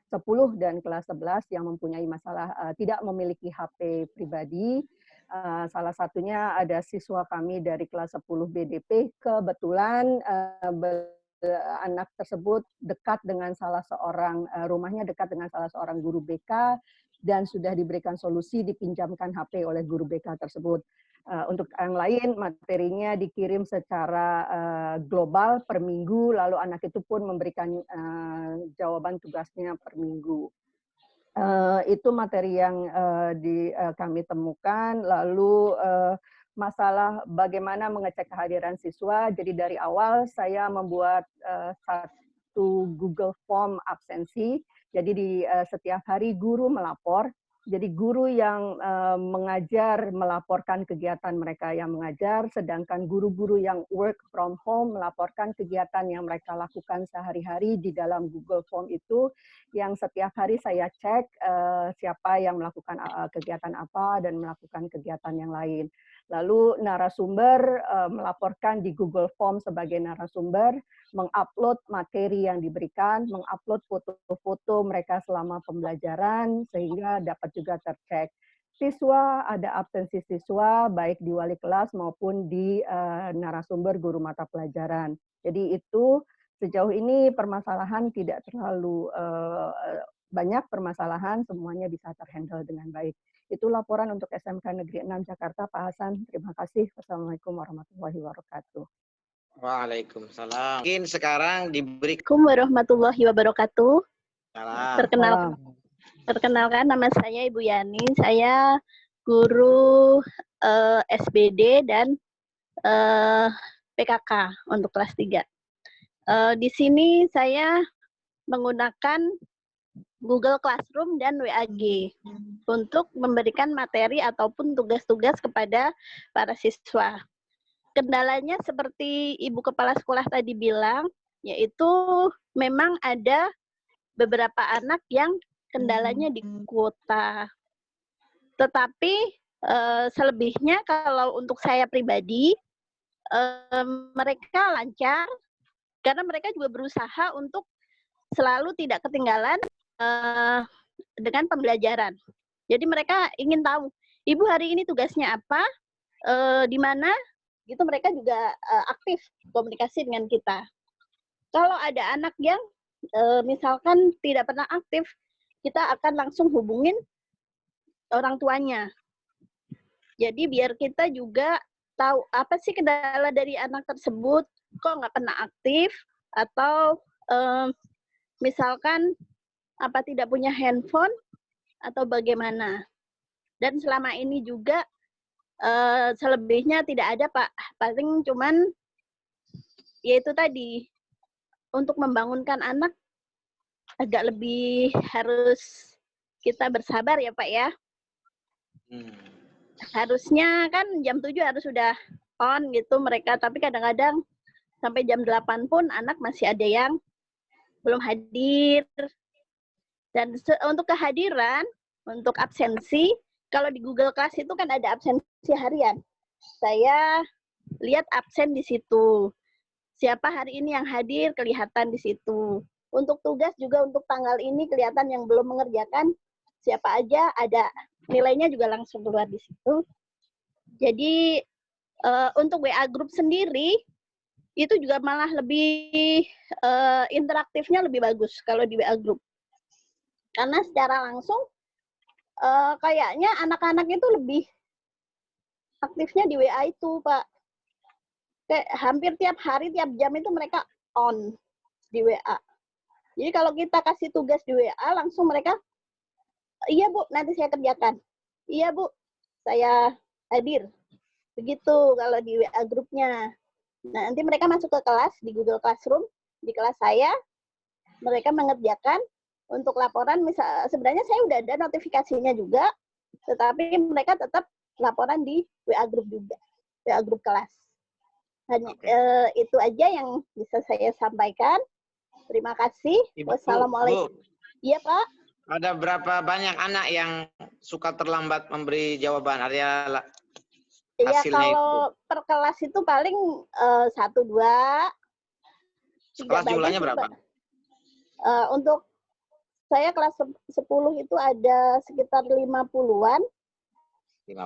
10 dan kelas 11 yang mempunyai masalah tidak memiliki HP pribadi. Salah satunya ada siswa kami dari kelas 10 BDP, kebetulan anak tersebut dekat dengan salah seorang, rumahnya dekat dengan salah seorang guru BK, dan sudah diberikan solusi dipinjamkan HP oleh guru BK tersebut. Untuk yang lain, materinya dikirim secara global per minggu, lalu anak itu pun memberikan jawaban tugasnya per minggu. Itu materi yang kami temukan. Lalu masalah bagaimana mengecek kehadiran siswa. Jadi dari awal saya membuat satu Google Form absensi. Jadi di setiap hari guru melapor. Jadi guru yang mengajar melaporkan kegiatan mereka yang mengajar, sedangkan guru-guru yang work from home melaporkan kegiatan yang mereka lakukan sehari-hari di dalam Google Form itu, yang setiap hari saya cek siapa yang melakukan kegiatan apa dan melakukan kegiatan yang lain. Lalu narasumber melaporkan di Google Form sebagai narasumber, mengupload materi yang diberikan, mengupload foto-foto mereka selama pembelajaran, sehingga dapat juga tercek. Siswa, ada absensi siswa, baik di wali kelas maupun di narasumber guru mata pelajaran. Jadi itu sejauh ini permasalahan tidak terlalu banyak permasalahan, semuanya bisa terhandle dengan baik. Itu laporan untuk SMK Negeri 6 Jakarta, Pak Hasan. Terima kasih. Wassalamualaikum warahmatullahi wabarakatuh. Waalaikumsalam. Mungkin sekarang diberi. Assalamualaikum warahmatullahi wabarakatuh. Salam. Perkenalkan, nama saya Ibu Yani. Saya guru SBD dan PKK untuk kelas 3. Di sini saya menggunakan Google Classroom dan WAG untuk memberikan materi ataupun tugas-tugas kepada para siswa. Kendalanya seperti Ibu Kepala Sekolah tadi bilang, yaitu memang ada beberapa anak yang kendalanya di kuota. Tetapi selebihnya kalau untuk saya pribadi, mereka lancar karena mereka juga berusaha untuk selalu tidak ketinggalan dengan pembelajaran. Jadi mereka ingin tahu, Ibu hari ini tugasnya apa, di mana, gitu mereka juga aktif komunikasi dengan kita. Kalau ada anak yang misalkan tidak pernah aktif, kita akan langsung hubungin orang tuanya. Jadi biar kita juga tahu apa sih kendala dari anak tersebut, kok nggak pernah aktif, atau misalkan apa tidak punya handphone atau bagaimana. Dan selama ini juga selebihnya tidak ada, Pak. Paling cuman yaitu tadi untuk membangunkan anak agak lebih harus kita bersabar ya, Pak ya. Harusnya kan jam 7 harus sudah on gitu mereka, tapi kadang-kadang sampai jam 8 pun anak masih ada yang belum hadir. Dan untuk kehadiran, untuk absensi, kalau di Google Class itu kan ada absensi harian. Saya lihat absen di situ. Siapa hari ini yang hadir kelihatan di situ. Untuk tugas juga untuk tanggal ini kelihatan yang belum mengerjakan siapa aja, ada nilainya juga langsung keluar di situ. Jadi untuk WA group sendiri itu juga malah lebih interaktifnya lebih bagus kalau di WA group. Karena secara langsung kayaknya anak-anak itu lebih aktifnya di WA itu, Pak. Kayak hampir tiap hari, tiap jam itu mereka on di WA. Jadi kalau kita kasih tugas di WA, langsung mereka, iya Bu, nanti saya kerjakan. Iya Bu, saya hadir. Begitu kalau di WA grupnya. Nah, nanti mereka masuk ke kelas di Google Classroom, di kelas saya, mereka mengerjakan. Untuk laporan, misal sebenarnya saya udah ada notifikasinya juga, tetapi mereka tetap laporan di WA group juga, WA group kelas. Hanya itu aja yang bisa saya sampaikan. Terima kasih. Wassalamualaikum. Iya Pak. Ada berapa banyak anak yang suka terlambat memberi jawaban? Ada ya hasilnya kalau itu? Per kelas itu paling 1, 2. Sekelas jumlahnya berapa? Untuk saya kelas 10 itu ada sekitar 50-an. 50.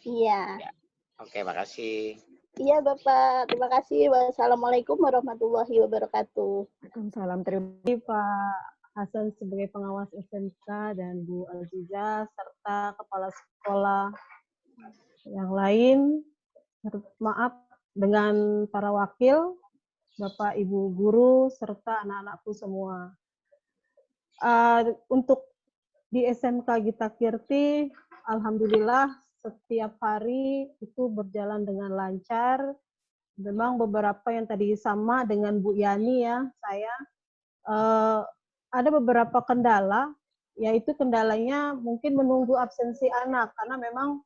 Iya. Ya. Oke, makasih. Iya Bapak, terima kasih. Wassalamualaikum warahmatullahi wabarakatuh. Waalaikumsalam. Terima kasih Pak Hasan sebagai pengawas SMK dan Bu Aziza serta kepala sekolah yang lain. Maaf dengan para wakil, Bapak Ibu guru serta anak-anakku semua. Untuk di SMK Gita Kirti, alhamdulillah setiap hari itu berjalan dengan lancar. Memang beberapa yang tadi sama dengan Bu Yani ya, saya ada beberapa kendala, yaitu kendalanya mungkin menunggu absensi anak, karena memang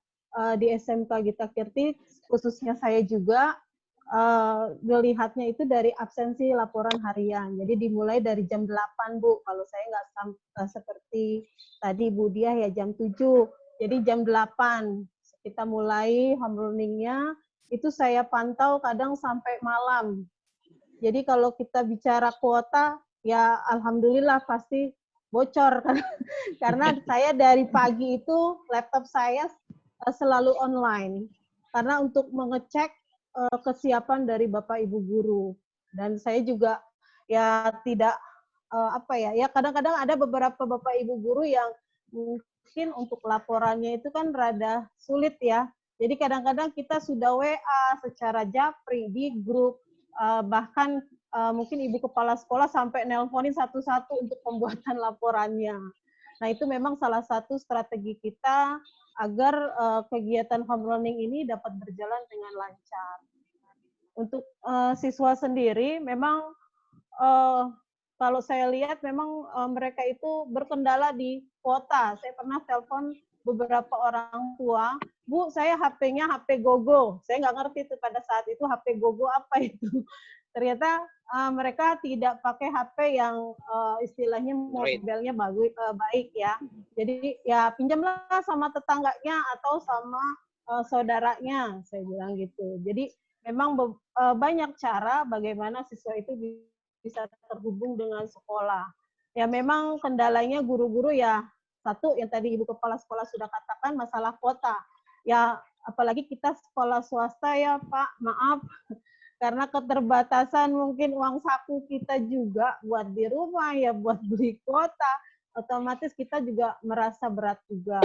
di SMK Gita Kirti, khususnya saya juga, melihatnya itu dari absensi laporan harian. Jadi dimulai dari jam 8, Bu. Kalau saya nggak seperti tadi Bu Diah ya jam 7. Jadi jam 8 kita mulai home learning-nya, itu saya pantau kadang sampai malam. Jadi kalau kita bicara kuota, ya alhamdulillah pasti bocor. Karena saya dari pagi itu laptop saya selalu online. Karena untuk mengecek kesiapan dari Bapak Ibu guru. Dan saya juga ya tidak ya kadang-kadang ada beberapa Bapak Ibu guru yang mungkin untuk laporannya itu kan rada sulit ya. Jadi kadang-kadang kita sudah WA secara japri di grup, bahkan mungkin ibu kepala sekolah sampai nelponin satu-satu untuk pembuatan laporannya. Nah itu memang salah satu strategi kita agar kegiatan home learning ini dapat berjalan dengan lancar. Untuk siswa sendiri, memang kalau saya lihat memang mereka itu berkendala di kuota. Saya pernah telepon beberapa orang tua, Bu, saya HP-nya HP GoGo. Saya nggak ngerti itu pada saat itu HP GoGo apa itu. Ternyata mereka tidak pakai HP yang istilahnya modelnya baik ya. Jadi ya pinjamlah sama tetangganya atau sama saudaranya, saya bilang gitu. Jadi memang banyak cara bagaimana siswa itu bisa terhubung dengan sekolah. Ya memang kendalanya guru-guru ya, satu yang tadi Ibu Kepala Sekolah sudah katakan masalah kuota. Ya apalagi kita sekolah swasta ya Pak, maaf. Karena keterbatasan mungkin uang saku kita juga buat di rumah ya, buat beli kuota, otomatis kita juga merasa berat juga.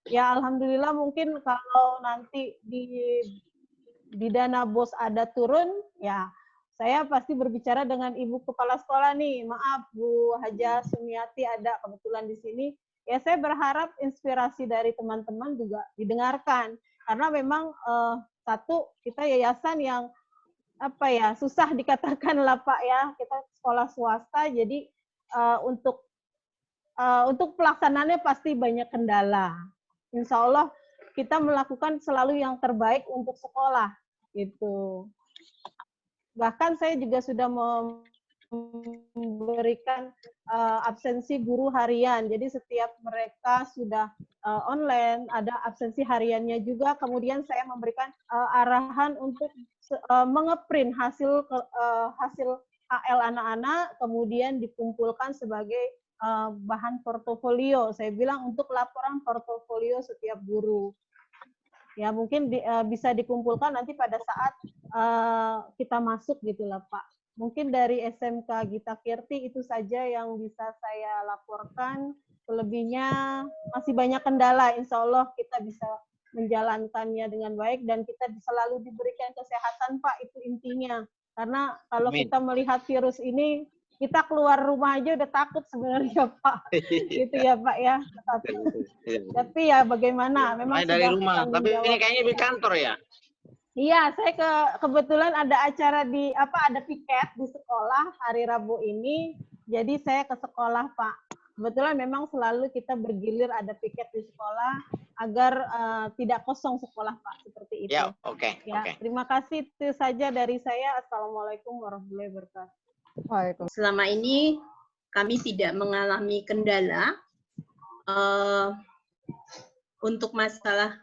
Ya alhamdulillah mungkin kalau nanti di dana BOS ada turun, ya saya pasti berbicara dengan Ibu Kepala Sekolah nih, maaf Bu Haja Sumiati ada kebetulan di sini, ya saya berharap inspirasi dari teman-teman juga didengarkan, karena memang satu, kita yayasan yang susah dikatakan lah Pak ya, kita sekolah swasta, jadi untuk pelaksanaannya pasti banyak kendala. Insya Allah kita melakukan selalu yang terbaik untuk sekolah, gitu. Bahkan saya juga sudah memberikan absensi guru harian, jadi setiap mereka sudah online, ada absensi hariannya juga, kemudian saya memberikan arahan untuk mengeprint hasil HL anak-anak, kemudian dikumpulkan sebagai bahan portofolio. Saya bilang untuk laporan portofolio setiap guru. Ya mungkin bisa dikumpulkan nanti pada saat kita masuk gitulah Pak. Mungkin dari SMK Gita Kirti itu saja yang bisa saya laporkan. Selebihnya masih banyak kendala. Insya Allah kita bisa menjalankannya dengan baik dan kita selalu diberikan kesehatan Pak, itu intinya. Karena kalau kita melihat virus ini, kita keluar rumah aja udah takut sebenarnya Pak. Gitu ya Pak ya. Tapi ya bagaimana? Memang dari rumah, tapi ini kayaknya di kantor ya? Iya, saya kebetulan ada acara ada piket di sekolah hari Rabu ini. Jadi saya ke sekolah Pak. Kebetulan memang selalu kita bergilir ada piket di sekolah agar tidak kosong sekolah Pak, seperti itu. Ya, oke. Terima kasih, itu saja dari saya. Assalamualaikum warahmatullahi wabarakatuh. Selama ini kami tidak mengalami kendala untuk masalah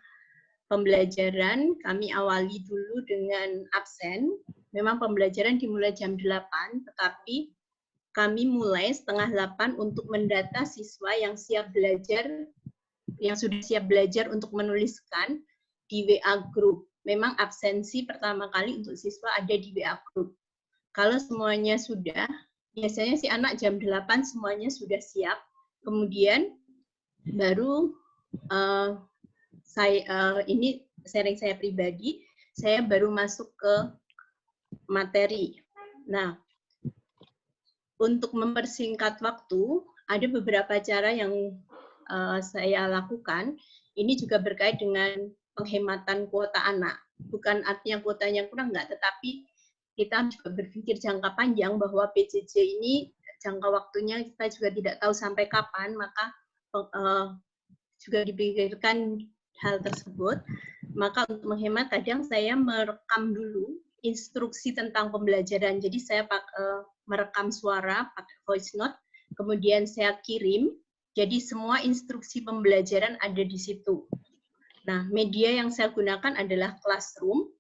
pembelajaran. Kami awali dulu dengan absen. Memang pembelajaran dimulai jam 8, tetapi kami mulai setengah 8 untuk mendata siswa yang siap belajar, yang sudah siap belajar untuk menuliskan di WA group. Memang absensi pertama kali untuk siswa ada di WA group. Kalau semuanya sudah, biasanya si anak jam 8 semuanya sudah siap. Kemudian baru ini sharing saya pribadi, saya baru masuk ke materi. Nah, untuk mempersingkat waktu, ada beberapa cara yang saya lakukan. Ini juga berkait dengan penghematan kuota anak. Bukan artinya kuotanya kurang, enggak, tetapi kita juga berpikir jangka panjang bahwa PJJ ini jangka waktunya kita juga tidak tahu sampai kapan, maka juga dipikirkan hal tersebut. Maka untuk menghemat, kadang saya merekam dulu instruksi tentang pembelajaran. Jadi saya merekam suara pakai voice note, kemudian saya kirim. Jadi semua instruksi pembelajaran ada di situ. Nah, media yang saya gunakan adalah Classroom,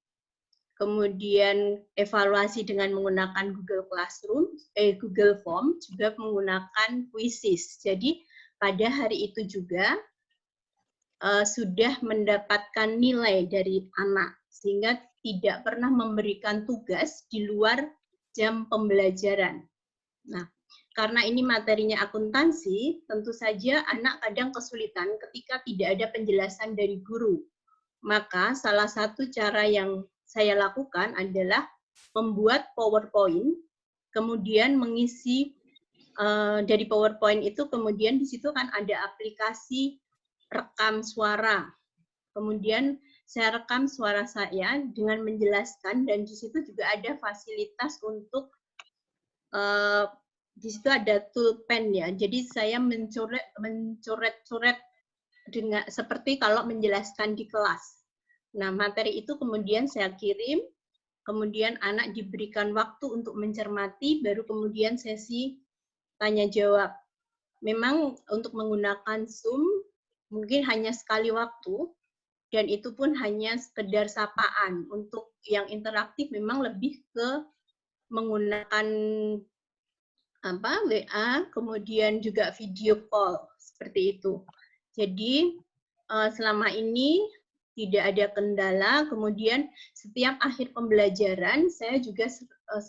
kemudian evaluasi dengan menggunakan Google Classroom, Google Form, juga menggunakan Quizzes. Jadi pada hari itu juga sudah mendapatkan nilai dari anak, sehingga tidak pernah memberikan tugas di luar jam pembelajaran. Nah, karena ini materinya akuntansi, tentu saja anak kadang kesulitan ketika tidak ada penjelasan dari guru. Maka salah satu cara yang saya lakukan adalah membuat PowerPoint, kemudian mengisi dari PowerPoint itu, kemudian di situ kan ada aplikasi rekam suara. Kemudian saya rekam suara saya dengan menjelaskan, dan di situ juga ada fasilitas untuk di situ ada toolpen ya. Jadi saya mencoret-coret dengan seperti kalau menjelaskan di kelas. Nah, materi itu kemudian saya kirim, kemudian anak diberikan waktu untuk mencermati, baru kemudian sesi tanya jawab. Memang untuk menggunakan Zoom mungkin hanya sekali waktu, dan itu pun hanya sekedar sapaan. Untuk yang interaktif memang lebih ke menggunakan WA, kemudian juga video call, seperti itu. Jadi selama ini tidak ada kendala. Kemudian setiap akhir pembelajaran saya juga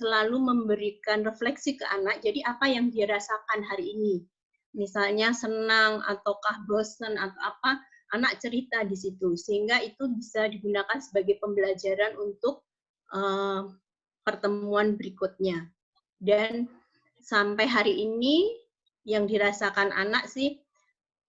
selalu memberikan refleksi ke anak. Jadi apa yang dia rasakan hari ini? Misalnya senang ataukah bosan atau apa, anak cerita di situ, sehingga itu bisa digunakan sebagai pembelajaran untuk pertemuan berikutnya. Dan sampai hari ini yang dirasakan anak sih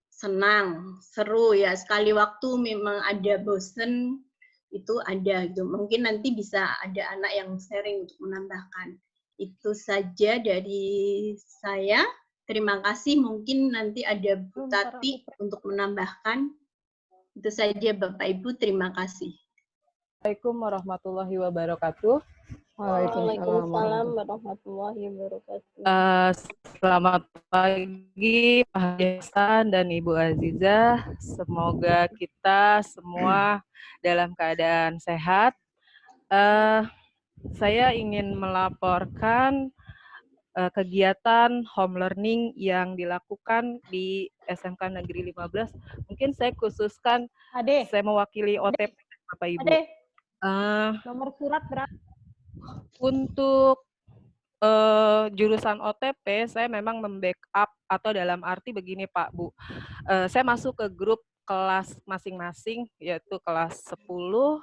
senang, seru ya. Sekali waktu memang ada bosen, itu ada gitu. Mungkin nanti bisa ada anak yang sharing untuk menambahkan. Itu saja dari saya. Terima kasih. Mungkin nanti ada Bu Tati untuk menambahkan. Itu saja Bapak Ibu. Terima kasih. Assalamualaikum warahmatullahi wabarakatuh. Waalaikumsalam warahmatullahi wabarakatuh. Selamat pagi Pak Hasan dan Ibu Azizah. Semoga kita semua dalam keadaan sehat. Saya ingin melaporkan kegiatan home learning yang dilakukan di SMK Negeri 15. Mungkin saya khususkan, saya mewakili OTP Bapak Ibu. Nomor surat berapa? Untuk jurusan OTP, saya memang membackup, atau dalam arti begini Pak Bu, saya masuk ke grup kelas masing-masing, yaitu kelas 10,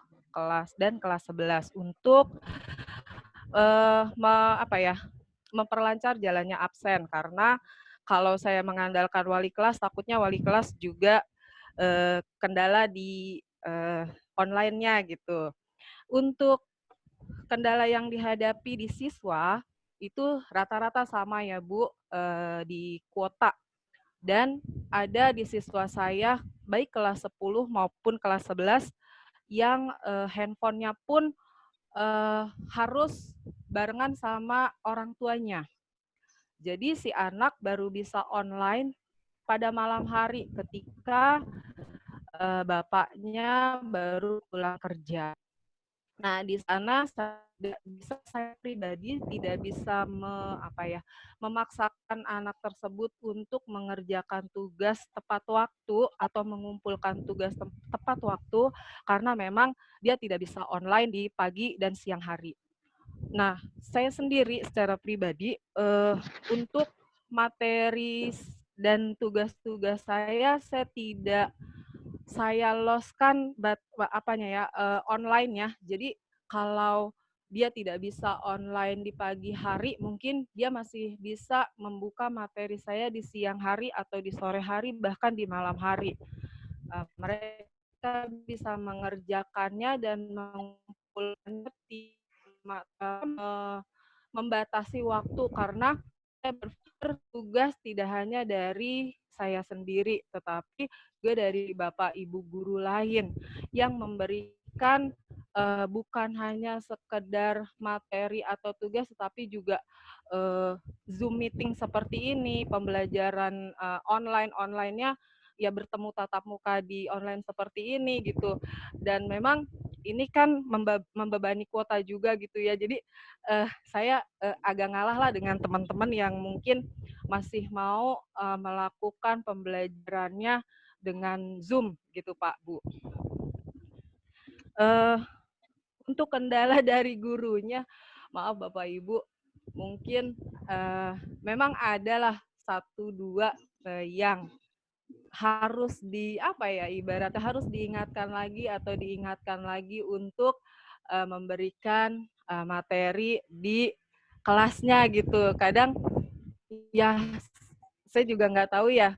dan kelas 11 untuk memperlancar jalannya absen, karena kalau saya mengandalkan wali kelas, takutnya wali kelas juga kendala di online-nya gitu. Untuk kendala yang dihadapi di siswa itu rata-rata sama ya Bu, di kuota. Dan ada di siswa saya baik kelas 10 maupun kelas 11 yang handphonenya pun harus barengan sama orang tuanya. Jadi si anak baru bisa online pada malam hari ketika bapaknya baru pulang kerja. Nah, di sana saya saya pribadi tidak bisa memaksakan anak tersebut untuk mengerjakan tugas tepat waktu atau mengumpulkan tugas tepat waktu karena memang dia tidak bisa online di pagi dan siang hari. Nah, saya sendiri secara pribadi untuk materi dan tugas-tugas saya tidak saya loskan online ya. Jadi kalau dia tidak bisa online di pagi hari, mungkin dia masih bisa membuka materi saya di siang hari atau di sore hari, bahkan di malam hari. Mereka bisa mengerjakannya dan mengumpulkannya membatasi waktu karena saya berpikir tugas tidak hanya dari saya sendiri, tetapi juga dari Bapak Ibu guru lain yang memberikan bukan hanya sekedar materi atau tugas, tetapi juga Zoom meeting seperti ini, pembelajaran online-nya ya bertemu tatap muka di online seperti ini gitu. Dan memang ini kan membebani kuota juga gitu ya. Jadi saya agak ngalah lah dengan teman-teman yang mungkin masih mau melakukan pembelajarannya dengan Zoom gitu Pak Bu. Untuk kendala dari gurunya, maaf Bapak Ibu, mungkin memang adalah 1-2 yang harus ibaratnya harus diingatkan lagi untuk memberikan materi di kelasnya gitu. Kadang ya saya juga nggak tahu ya,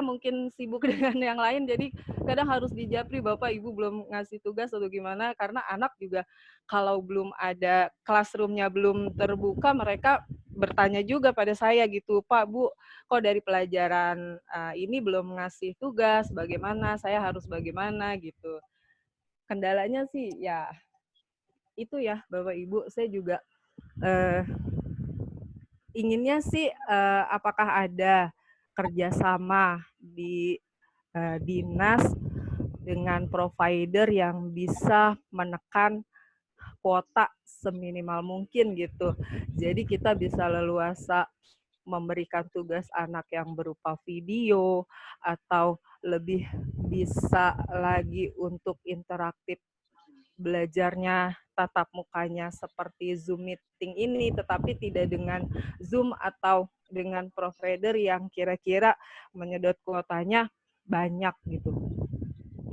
mungkin sibuk dengan yang lain, jadi kadang harus dijapri Bapak Ibu belum ngasih tugas atau gimana, karena anak juga kalau belum ada classroom-nya belum terbuka, mereka bertanya juga pada saya gitu, Pak Bu, kok dari pelajaran ini belum ngasih tugas, bagaimana, saya harus bagaimana gitu. Kendalanya sih ya itu ya Bapak Ibu, saya juga inginnya sih apakah ada kerjasama di dinas dengan provider yang bisa menekan kuota seminimal mungkin gitu. Jadi kita bisa leluasa memberikan tugas anak yang berupa video atau lebih bisa lagi untuk interaktif belajarnya tatap mukanya seperti Zoom meeting ini, tetapi tidak dengan Zoom atau dengan provider yang kira-kira menyedot kuotanya banyak gitu.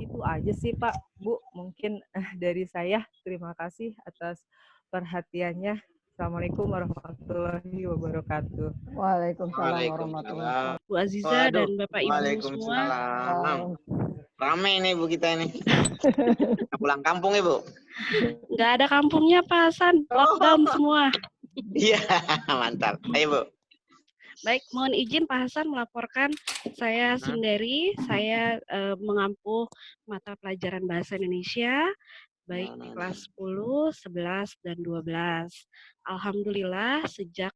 Itu aja sih Pak, Bu, mungkin dari saya. Terima kasih atas perhatiannya. Assalamualaikum warahmatullahi wabarakatuh. Waalaikumsalam warahmatullahi wabarakatuh. Bu Aziza dan Bapak Ibu semua. Ramai ini Bu kita ini. Pulang kampung Ibu. Nggak ada kampungnya Pak Hasan, lockdown semua. Iya, mantap. Ayo Bu. Baik, mohon izin Pak Hasan melaporkan. Saya Sundari, saya mengampu mata pelajaran Bahasa Indonesia, baik di kelas 10, 11, dan 12. Alhamdulillah, sejak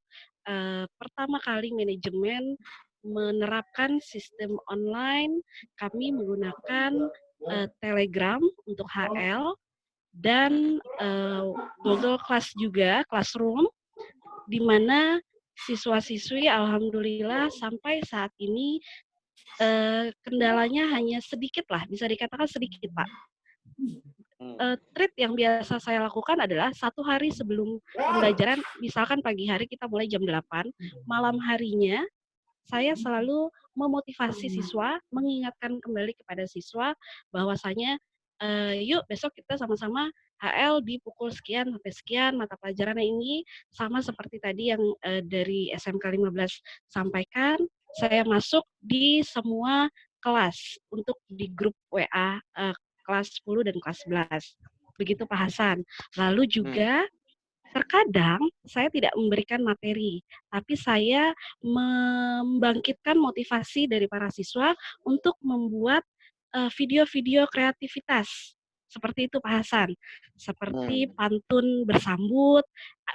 pertama kali manajemen menerapkan sistem online, kami menggunakan Telegram untuk HL, dan Google Class juga, Classroom, di mana siswa-siswi alhamdulillah sampai saat ini kendalanya hanya sedikit lah, bisa dikatakan sedikit Pak. Treat yang biasa saya lakukan adalah 1 hari sebelum pembelajaran, misalkan pagi hari kita mulai jam 8, malam harinya saya selalu memotivasi siswa, mengingatkan kembali kepada siswa bahwasanya yuk besok kita sama-sama HL di pukul sekian sampai sekian, mata pelajaran ini sama seperti tadi yang dari SMK 15 sampaikan, saya masuk di semua kelas untuk di grup WA kelas 10 dan kelas 11. Begitu Pak Hasan. Lalu juga terkadang saya tidak memberikan materi, tapi saya membangkitkan motivasi dari para siswa untuk membuat video-video kreativitas. Seperti itu Pak Hasan. Seperti pantun bersambut,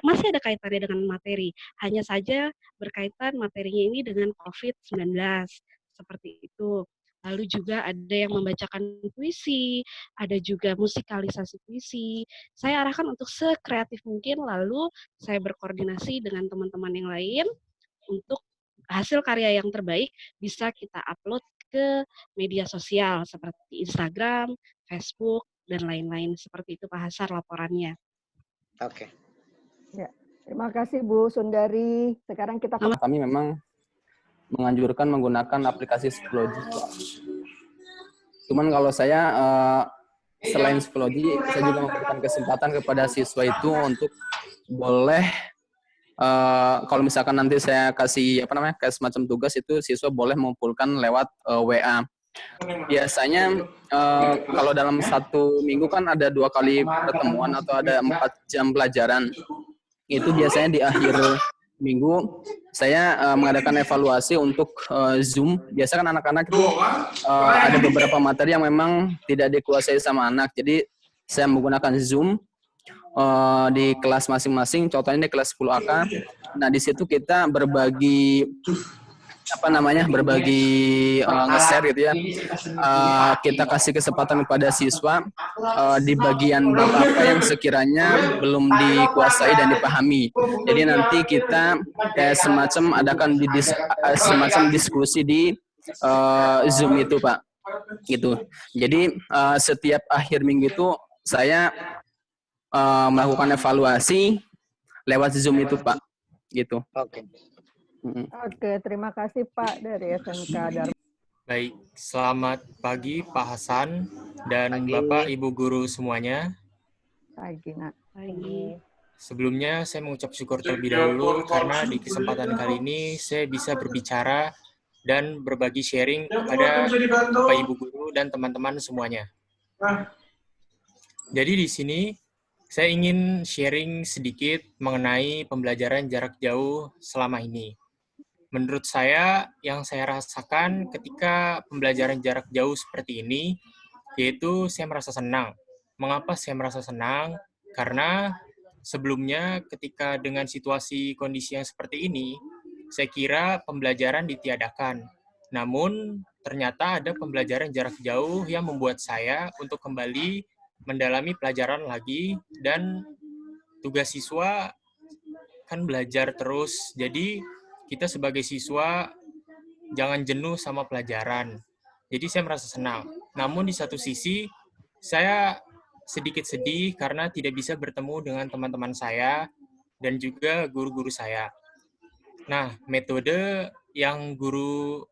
masih ada kaitannya dengan materi. Hanya saja berkaitan materinya ini dengan COVID-19. Seperti itu. lalu juga ada yang membacakan puisi, ada juga musikalisasi puisi. Saya arahkan untuk sekreatif mungkin, lalu saya berkoordinasi dengan teman-teman yang lain untuk hasil karya yang terbaik bisa kita upload ke media sosial seperti Instagram, Facebook, dan lain-lain. Seperti itu Pak Hasar laporannya. Oke. Ya, terima kasih Bu Sundari. Sekarang kita kami memang menganjurkan menggunakan aplikasi psikologi. Cuman kalau saya selain psikologi, saya juga memberikan kesempatan kepada siswa itu untuk boleh kalau misalkan nanti saya kasih kayak semacam tugas itu siswa boleh mengumpulkan lewat WA. Biasanya kalau dalam 1 minggu kan ada 2 kali pertemuan atau ada 4 jam pelajaran. Itu biasanya di akhir minggu saya mengadakan evaluasi untuk Zoom. Biasa kan anak-anak itu ada beberapa materi yang memang tidak dikuasai sama anak. Jadi saya menggunakan Zoom di kelas masing-masing, contohnya di kelas 10AK. Nah, di situ kita berbagi nge-share gitu ya. Kita kasih kesempatan kepada siswa di bagian bab apa yang sekiranya belum dikuasai dan dipahami. Jadi nanti kita semacam adakan semacam diskusi di Zoom itu, Pak. Gitu. Jadi setiap akhir minggu itu saya melakukan evaluasi lewat Zoom itu, Pak. Gitu. Oke. Oke, terima kasih Pak dari SMK Dharma. Baik, selamat pagi Pak Hasan dan Bapak Ibu guru semuanya. Pagi, Nak. Pagi. Sebelumnya saya mengucap syukur terlebih dahulu karena di kesempatan kali ini saya bisa berbicara dan berbagi sharing kepada Bapak Ibu guru dan teman-teman semuanya. Jadi di sini saya ingin sharing sedikit mengenai pembelajaran jarak jauh selama ini. Menurut saya, yang saya rasakan ketika pembelajaran jarak jauh seperti ini, yaitu saya merasa senang. Mengapa saya merasa senang? Karena sebelumnya ketika dengan situasi kondisi yang seperti ini, saya kira pembelajaran ditiadakan. Namun, ternyata ada pembelajaran jarak jauh yang membuat saya untuk kembali mendalami pelajaran lagi, dan tugas siswa kan belajar terus. Jadi kita sebagai siswa jangan jenuh sama pelajaran. Jadi saya merasa senang. Namun di satu sisi saya sedikit sedih karena tidak bisa bertemu dengan teman-teman saya dan juga guru-guru saya. Nah, metode yang guru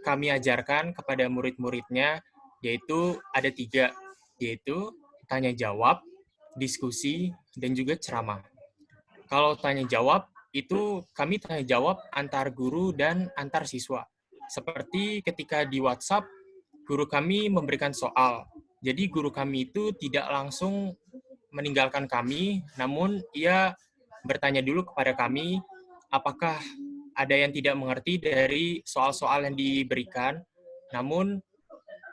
kami ajarkan kepada murid-muridnya yaitu ada 3, yaitu tanya jawab, diskusi, dan juga ceramah. Kalau tanya jawab, itu kami tanya jawab antar guru dan antar siswa. Seperti ketika di WhatsApp, guru kami memberikan soal. Jadi guru kami itu tidak langsung meninggalkan kami, namun ia bertanya dulu kepada kami, apakah ada yang tidak mengerti dari soal-soal yang diberikan. Namun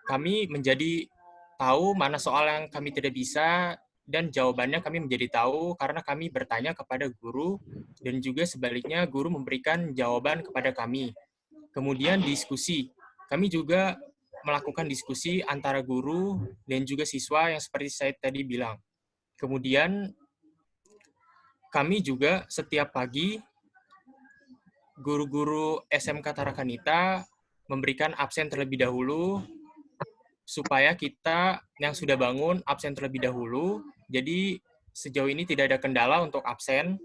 kami menjadi tahu mana soal yang kami tidak bisa, dan jawabannya kami menjadi tahu karena kami bertanya kepada guru, dan juga sebaliknya guru memberikan jawaban kepada kami. Kemudian diskusi. Kami juga melakukan diskusi antara guru dan juga siswa yang seperti saya tadi bilang. Kemudian kami juga setiap pagi, guru-guru SMK Tarakanita memberikan absen terlebih dahulu, supaya kita yang sudah bangun absen terlebih dahulu. Jadi sejauh ini tidak ada kendala untuk absen.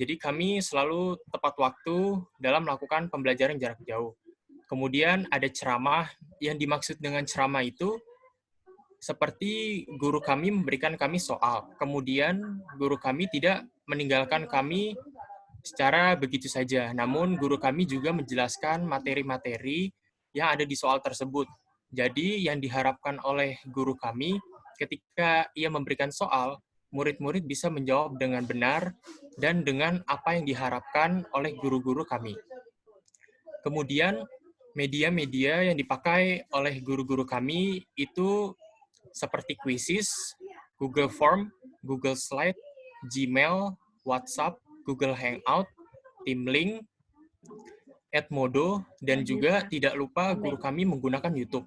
Jadi kami selalu tepat waktu dalam melakukan pembelajaran jarak jauh. Kemudian ada ceramah. Yang dimaksud dengan ceramah itu seperti guru kami memberikan kami soal. Kemudian guru kami tidak meninggalkan kami secara begitu saja. Namun guru kami juga menjelaskan materi-materi yang ada di soal tersebut. Jadi yang diharapkan oleh guru kami ketika ia memberikan soal, murid-murid bisa menjawab dengan benar dan dengan apa yang diharapkan oleh guru-guru kami. Kemudian media-media yang dipakai oleh guru-guru kami itu seperti Quizzes, Google Form, Google Slide, Gmail, WhatsApp, Google Hangout, TeamLink, Edmodo, dan juga tidak lupa guru kami menggunakan YouTube.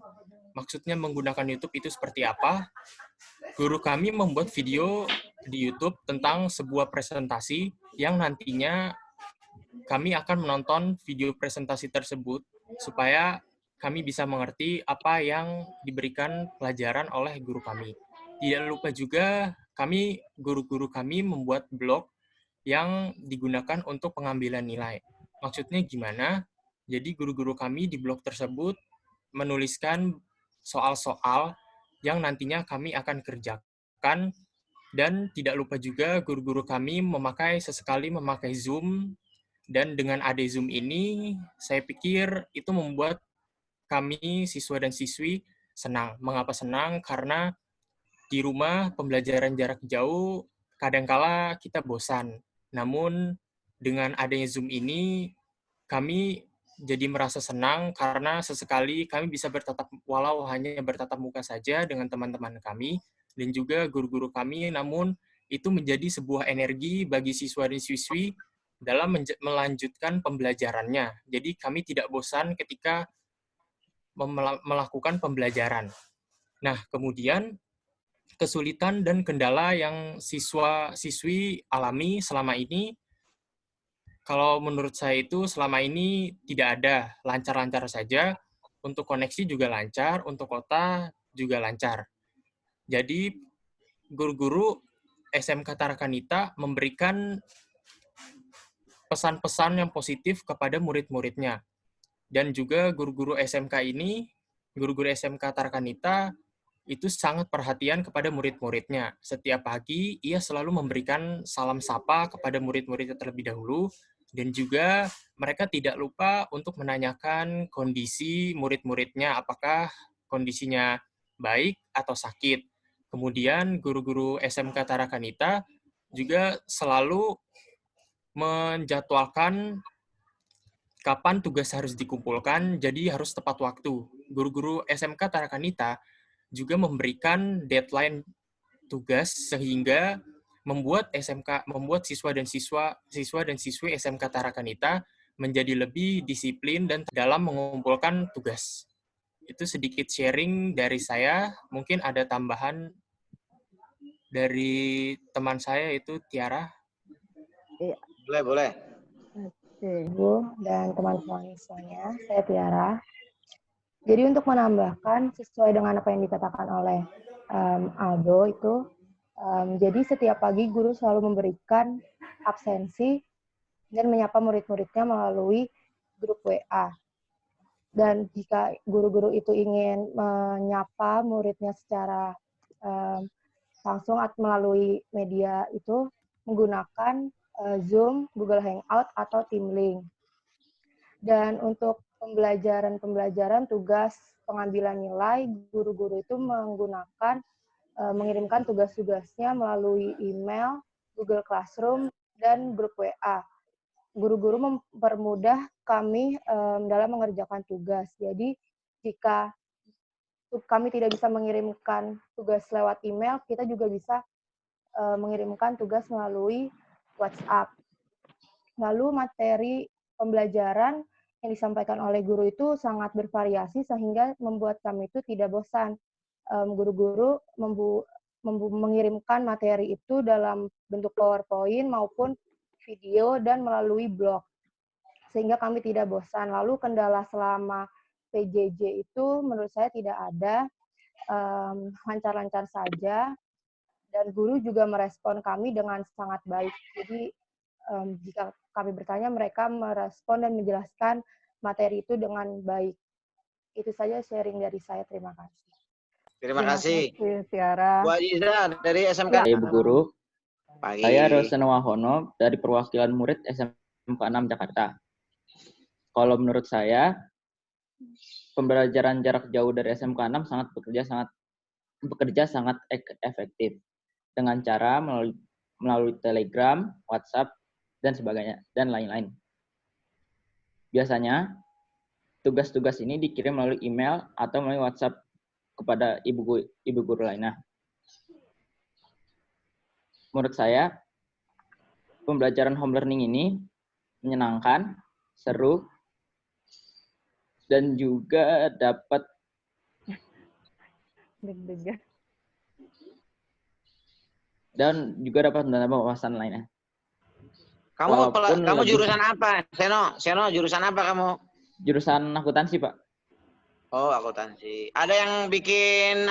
Maksudnya menggunakan YouTube itu seperti apa? Guru kami membuat video di YouTube tentang sebuah presentasi yang nantinya kami akan menonton video presentasi tersebut supaya kami bisa mengerti apa yang diberikan pelajaran oleh guru kami. Tidak lupa juga guru-guru kami membuat blog yang digunakan untuk pengambilan nilai. Maksudnya gimana? Jadi guru-guru kami di blog tersebut menuliskan soal-soal yang nantinya kami akan kerjakan, dan tidak lupa juga guru-guru kami sesekali memakai Zoom, dan dengan ada Zoom ini saya pikir itu membuat kami siswa dan siswi senang. Mengapa senang? Karena di rumah pembelajaran jarak jauh kadangkala kita bosan. Namun dengan adanya Zoom ini kami jadi merasa senang karena sesekali kami bisa walau hanya bertatap muka saja dengan teman-teman kami dan juga guru-guru kami, namun itu menjadi sebuah energi bagi siswa dan siswi dalam melanjutkan pembelajarannya. Jadi kami tidak bosan ketika melakukan pembelajaran. Nah, kemudian kesulitan dan kendala yang siswa-siswi alami selama ini, kalau menurut saya itu selama ini tidak ada, lancar-lancar saja. Untuk koneksi juga lancar, untuk kota juga lancar. Jadi guru-guru SMK Tarakanita memberikan pesan-pesan yang positif kepada murid-muridnya. Dan juga guru-guru SMK Tarakanita itu sangat perhatian kepada murid-muridnya. Setiap pagi, ia selalu memberikan salam sapa kepada murid-muridnya terlebih dahulu, dan juga mereka tidak lupa untuk menanyakan kondisi murid-muridnya, apakah kondisinya baik atau sakit. Kemudian guru-guru SMK Tarakanita juga selalu menjadwalkan kapan tugas harus dikumpulkan, jadi harus tepat waktu. Guru-guru SMK Tarakanita juga memberikan deadline tugas sehingga membuat siswa dan siswi SMK Tarakanita menjadi lebih disiplin dan dalam mengumpulkan tugas. Itu sedikit sharing dari saya. Mungkin ada tambahan dari teman saya itu Tiara. Boleh. Oke, Bu dan teman-teman semuanya, saya Tiara. Jadi untuk menambahkan sesuai dengan apa yang dikatakan oleh Aldo itu, jadi setiap pagi guru selalu memberikan absensi dan menyapa murid-muridnya melalui grup WA. Dan jika guru-guru itu ingin menyapa muridnya secara langsung melalui media itu menggunakan Zoom, Google Hangout, atau TeamLink. Dan untuk pembelajaran tugas pengambilan nilai, guru-guru itu mengirimkan tugas-tugasnya melalui email, Google Classroom, dan grup WA. Guru-guru mempermudah kami dalam mengerjakan tugas. Jadi jika kami tidak bisa mengirimkan tugas lewat email, kita juga bisa mengirimkan tugas melalui WhatsApp. Lalu materi pembelajaran yang disampaikan oleh guru itu sangat bervariasi sehingga membuat kami itu tidak bosan. Guru-guru mengirimkan materi itu dalam bentuk PowerPoint maupun video dan melalui blog, sehingga kami tidak bosan. Lalu kendala selama PJJ itu menurut saya tidak ada, lancar-lancar saja, dan guru juga merespon kami dengan sangat baik. Jadi jika kami bertanya, mereka merespon dan menjelaskan materi itu dengan baik. Itu saja sharing dari saya. Terima kasih. Terima kasih. Tiara. Bu Aziza dari SMK. Ibu Guru. Pagi. Saya Rosen Wahono dari perwakilan murid SMK 6 Jakarta. Kalau menurut saya, pembelajaran jarak jauh dari SMK 6 bekerja sangat efektif dengan cara melalui Telegram, WhatsApp, dan sebagainya, dan lain-lain. Biasanya, tugas-tugas ini dikirim melalui email atau melalui WhatsApp kepada ibu guru lainnya. Menurut saya, pembelajaran home learning ini menyenangkan, seru, dan juga dapat Deg-degan. menambah wawasan lainnya. Kamu Walaupun kamu lebih- jurusan apa? Seno jurusan apa kamu? Jurusan akuntansi, Pak. Oh, akuntansi. Ada yang bikin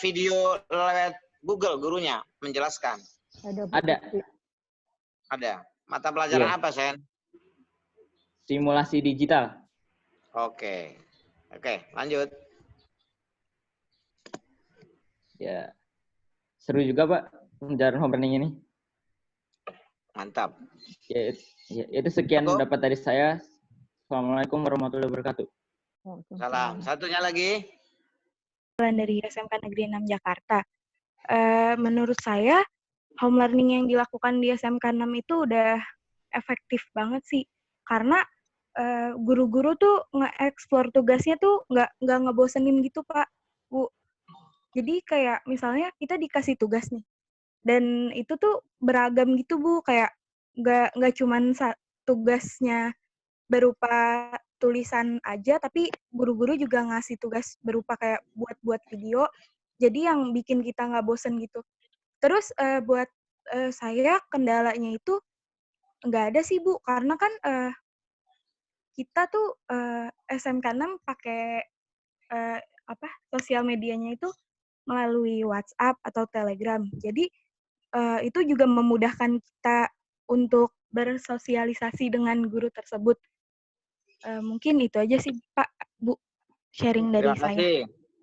video lewat Google gurunya menjelaskan? Ada. Ada. Mata pelajaran Iya. apa, Sen? Simulasi digital. Oke, lanjut. Ya. Seru juga, Pak, pembelajaran home learning ini. Mantap. Ya, itu sekian dapat dari saya. Assalamualaikum warahmatullahi wabarakatuh. Salam. Satunya lagi. Dari SMK Negeri 6 Jakarta. Menurut saya, home learning yang dilakukan di SMK 6 itu udah efektif banget sih. Karena guru-guru tuh nge-explore tugasnya tuh nggak ngebosenin gitu, Pak, Bu. Jadi kayak misalnya kita dikasih tugas nih. Dan itu tuh beragam gitu, Bu. Kayak nggak cuman tugasnya berupa tulisan aja, tapi guru-guru juga ngasih tugas berupa kayak buat video. Jadi yang bikin kita nggak bosen gitu. Terus buat saya kendalanya itu nggak ada sih, Bu, karena kan kita tuh SMK 6 pakai sosial medianya itu melalui WhatsApp atau Telegram. Jadi itu juga memudahkan kita untuk bersosialisasi dengan guru tersebut. Mungkin itu aja sih, Pak, Bu, sharing dari saya.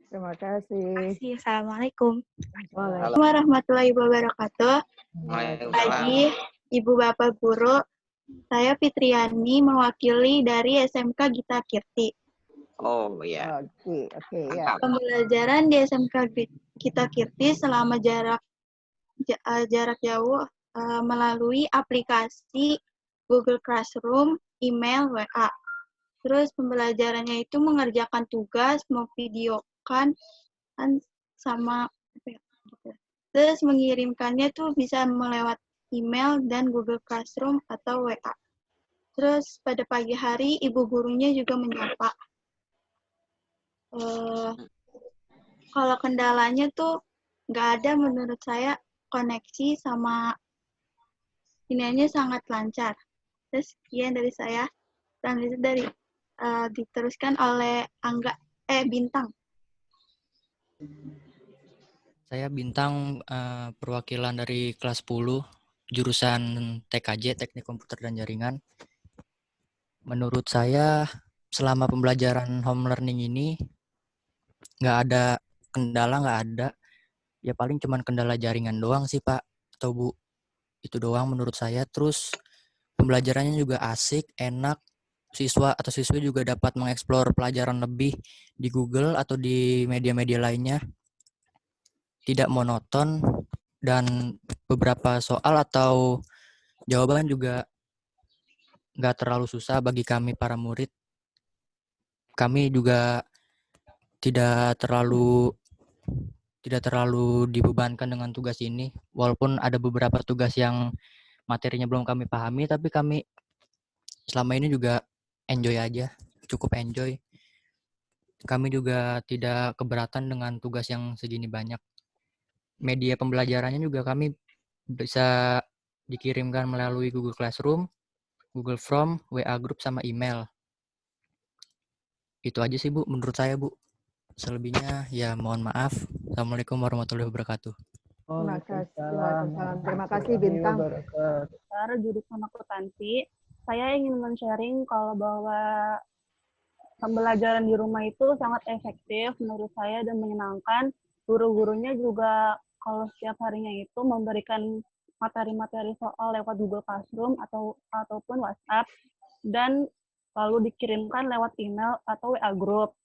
Terima kasih. Assalamualaikum. Waalaikumsalam warahmatullahi wabarakatuh. Pagi, Ibu Bapak Guru. Saya Fitriani mewakili dari SMK Gita Kirti. Oh iya. Oke, ya. Pembelajaran di SMK Gita Kirti selama jarak jauh melalui aplikasi Google Classroom, email, WA. Terus pembelajarannya itu mengerjakan tugas, memvideokan sama terus mengirimkannya tuh bisa melewat email dan Google Classroom atau WA. Terus pada pagi hari ibu gurunya juga menyapa. Kalau kendalanya tuh nggak ada menurut saya, koneksi sama ininya sangat lancar. Terus sekian dari saya. Selanjutnya diteruskan oleh Bintang. Saya Bintang, perwakilan dari kelas 10, jurusan TKJ, Teknik Komputer dan Jaringan. Menurut saya, selama pembelajaran home learning ini, nggak ada kendala, nggak ada. Ya paling cuman kendala jaringan doang sih, Pak, atau Bu. Itu doang menurut saya. Terus pembelajarannya juga asik, enak. Siswa atau siswi juga dapat mengeksplor pelajaran lebih di Google atau di media-media lainnya. Tidak monoton, dan beberapa soal atau jawaban juga nggak terlalu susah bagi kami para murid. Kami juga tidak terlalu dibebankan dengan tugas ini, walaupun ada beberapa tugas yang materinya belum kami pahami, tapi kami selama ini juga enjoy aja, cukup enjoy. Kami juga tidak keberatan dengan tugas yang segini banyak. Media pembelajarannya juga kami bisa dikirimkan melalui Google Classroom, Google Form, WA Group, sama email. Itu aja sih, Bu, menurut saya, Bu. Selebihnya ya mohon maaf. Assalamualaikum warahmatullahi wabarakatuh. Terima kasih Bintang. Saya jurusan akuntansi. Saya ingin men-sharing kalau bahwa pembelajaran di rumah itu sangat efektif menurut saya dan menyenangkan. Guru-gurunya juga kalau setiap harinya itu memberikan materi-materi soal lewat Google Classroom ataupun WhatsApp dan lalu dikirimkan lewat email atau WA Group.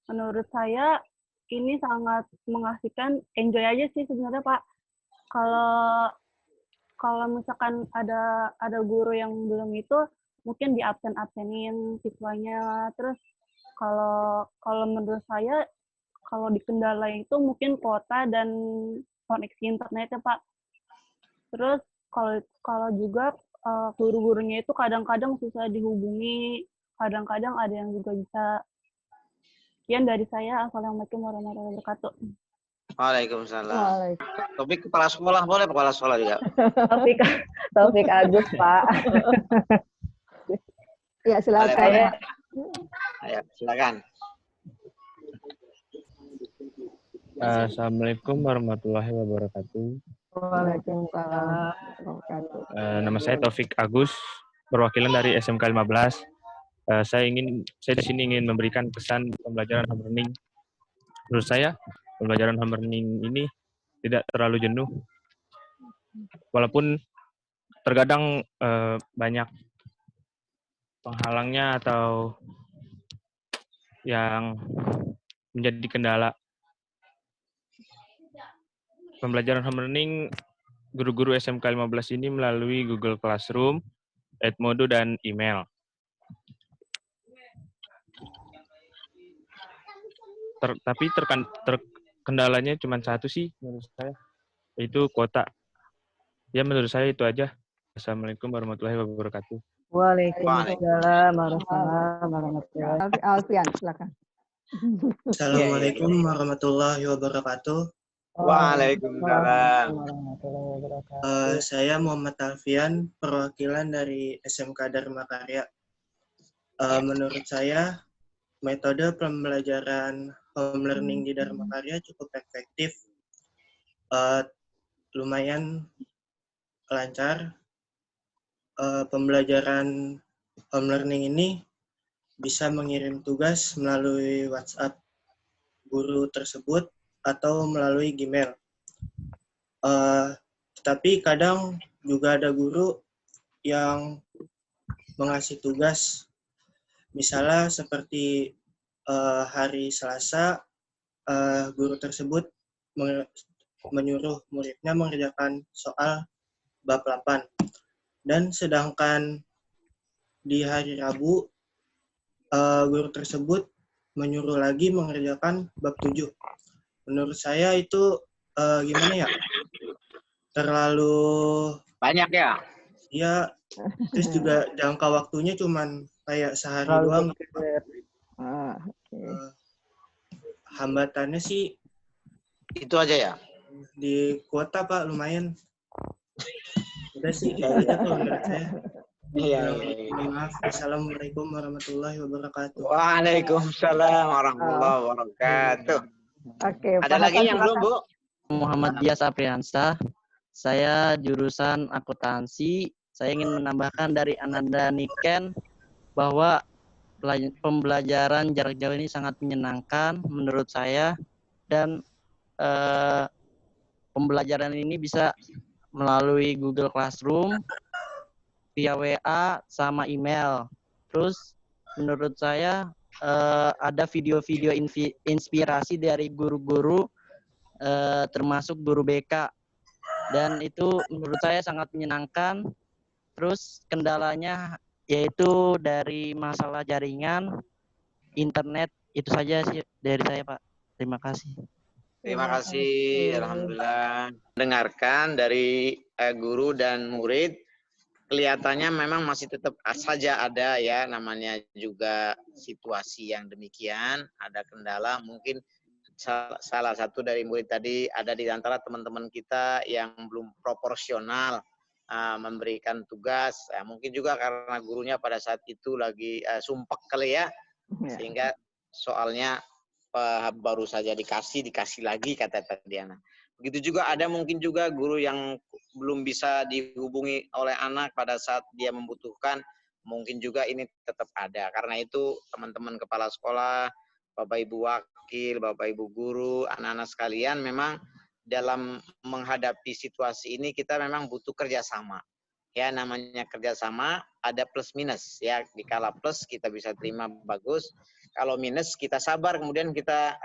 Menurut saya ini sangat mengasihkan, enjoy aja sih sebenarnya, Pak. Kalau misalkan ada guru yang belum itu mungkin diabsenin siswanya. Terus kalau menurut saya kalau di kendala itu mungkin kuota dan koneksi internet ya, Pak. Terus kalau juga guru-gurunya itu kadang-kadang susah dihubungi kadang-kadang ada yang juga bisa. Sekian dari saya. Assalamualaikum warahmatullahi wabarakatuh. Waalaikumsalam. Topik kepala sekolah boleh, kepala sekolah juga. Taufik Agus, Pak. Ya, silakan. Ayo, silakan. Assalamualaikum warahmatullahi wabarakatuh. Waalaikumsalam. Nama saya Taufik Agus, perwakilan dari SMK 15. Saya di sini ingin memberikan pesan pembelajaran home learning. Menurut saya, pembelajaran home learning ini tidak terlalu jenuh. Walaupun terkadang banyak penghalangnya atau yang menjadi kendala. Pembelajaran home learning guru-guru SMK 15 ini melalui Google Classroom, Edmodo, dan email. Tapi kendalanya cuma satu sih menurut saya, yaitu kuota. Ya menurut saya itu aja. Assalamualaikum warahmatullahi wabarakatuh. Waalaikumsalam warahmatullahi wabarakatuh. Alfian, silakan. Assalamualaikum warahmatullahi wabarakatuh. Waalaikumsalam. Saya Muhammad Alfian, perwakilan dari SMK Dharma Karya. Menurut saya, metode pembelajaran home learning di Dharma Karya cukup efektif, lumayan lancar. Pembelajaran home learning ini bisa mengirim tugas melalui WhatsApp guru tersebut atau melalui Gmail. Tetapi kadang juga ada guru yang mengasih tugas, misalnya seperti hari Selasa, guru tersebut menyuruh muridnya mengerjakan soal bab 8. Dan sedangkan di hari Rabu, guru tersebut menyuruh lagi mengerjakan bab 7. Menurut saya itu gimana ya? Terlalu banyak ya? Iya, terus juga jangka waktunya cuman kayak sehari doang. Hambatannya sih itu aja ya? Di kuota, Pak, lumayan. Udah sih, itu aja kalau menurut saya. Iya. Maaf. Assalamualaikum warahmatullahi wabarakatuh. Waalaikumsalam warahmatullahi wabarakatuh. Oke, ada lagi yang belum, Bu? Muhammad Dias Apriansyah. Saya jurusan akuntansi. Saya ingin menambahkan dari Ananda Niken bahwa pembelajaran jarak jauh ini sangat menyenangkan menurut saya, dan pembelajaran ini bisa melalui Google Classroom, via WA, sama email. Terus menurut saya ada video-video inspirasi dari guru-guru, termasuk guru BK, dan itu menurut saya sangat menyenangkan. Terus kendalanya yaitu dari masalah jaringan, internet. Itu saja sih dari saya, Pak. Terima kasih. Terima kasih, alhamdulillah. Dengarkan dari guru dan murid, kelihatannya memang masih tetap saja ada ya, namanya juga situasi yang demikian, ada kendala. Mungkin salah satu dari murid tadi ada di antara teman-teman kita yang belum proporsional memberikan tugas. Mungkin juga karena gurunya pada saat itu lagi sumpek kali ya, sehingga soalnya baru saja dikasih lagi, kata Diana. Begitu juga ada mungkin juga guru yang belum bisa dihubungi oleh anak pada saat dia membutuhkan, mungkin juga ini tetap ada. Karena itu teman-teman kepala sekolah, Bapak Ibu wakil, Bapak Ibu guru, anak-anak sekalian, memang dalam menghadapi situasi ini kita memang butuh kerjasama. Ya, namanya kerjasama ada plus minus ya. Dikala plus kita bisa terima bagus, kalau minus kita sabar, kemudian kita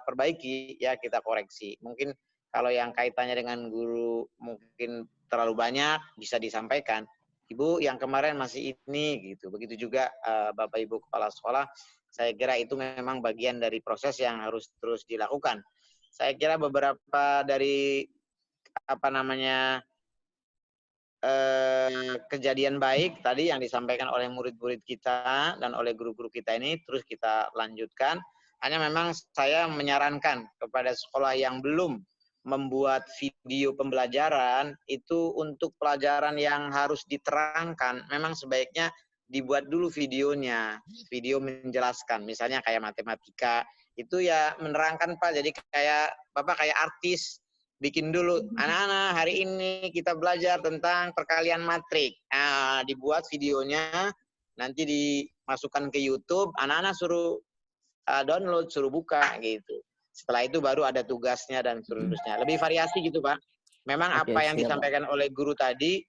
perbaiki ya, kita koreksi. Mungkin kalau yang kaitannya dengan guru mungkin terlalu banyak bisa disampaikan, Ibu yang kemarin masih ini gitu. Begitu juga Bapak Ibu kepala sekolah, saya kira itu memang bagian dari proses yang harus terus dilakukan. Saya kira beberapa dari kejadian baik tadi yang disampaikan oleh murid-murid kita dan oleh guru-guru kita ini terus kita lanjutkan. Hanya memang saya menyarankan kepada sekolah yang belum membuat video pembelajaran itu untuk pelajaran yang harus diterangkan, memang sebaiknya dibuat dulu videonya, video menjelaskan. Misalnya kayak matematika, itu ya menerangkan Pak, jadi kayak Bapak kayak artis, bikin dulu, anak-anak hari ini kita belajar tentang perkalian matrik. Nah, dibuat videonya, nanti dimasukkan ke YouTube, anak-anak suruh download, suruh buka gitu. Setelah itu baru ada tugasnya dan seterusnya. Lebih variasi gitu Pak. Memang Oke, apa yang siap, Pak. disampaikan oleh guru tadi,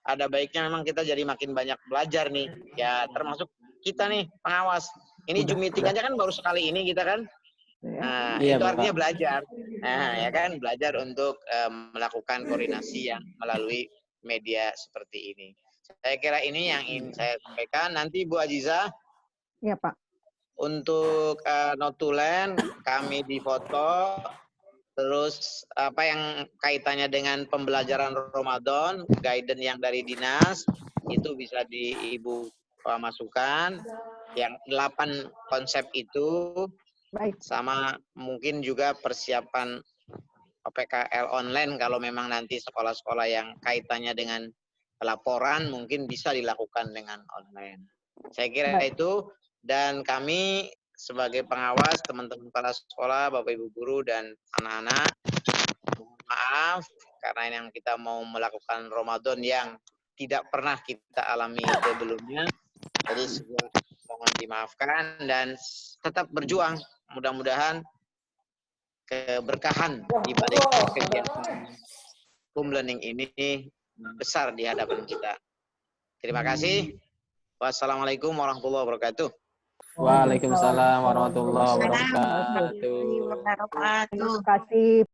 ada baiknya memang kita jadi makin banyak belajar nih. Ya termasuk kita nih pengawas. Ini Zoom meeting aja kan baru sekali ini kita kan. Nah, Iya, itu Bapak. artinya belajar. Nah, ya kan belajar untuk melakukan koordinasi yang melalui media seperti ini. Saya kira ini yang ingin saya sampaikan. Nanti Bu Aziza, Ya Pak. untuk notulen kami difoto, terus apa yang kaitannya dengan pembelajaran Ramadan, guidance yang dari dinas itu bisa Ibu masukkan. Yang 8 konsep itu, sama mungkin juga persiapan PKL online kalau memang nanti sekolah-sekolah yang kaitannya dengan laporan mungkin bisa dilakukan dengan online. Saya kira itu, dan kami sebagai pengawas, teman-teman kepala sekolah, Bapak Ibu guru dan anak-anak, mohon maaf karena yang kita mau melakukan Ramadan yang tidak pernah kita alami sebelumnya. Jadi segera mohon dimaafkan dan tetap berjuang. Mudah-mudahan keberkahan di balik kegiatan home learning ini besar di hadapan kita. Terima kasih. Wassalamualaikum warahmatullahi wabarakatuh. Waalaikumsalam warahmatullahi wabarakatuh. Terima kasih.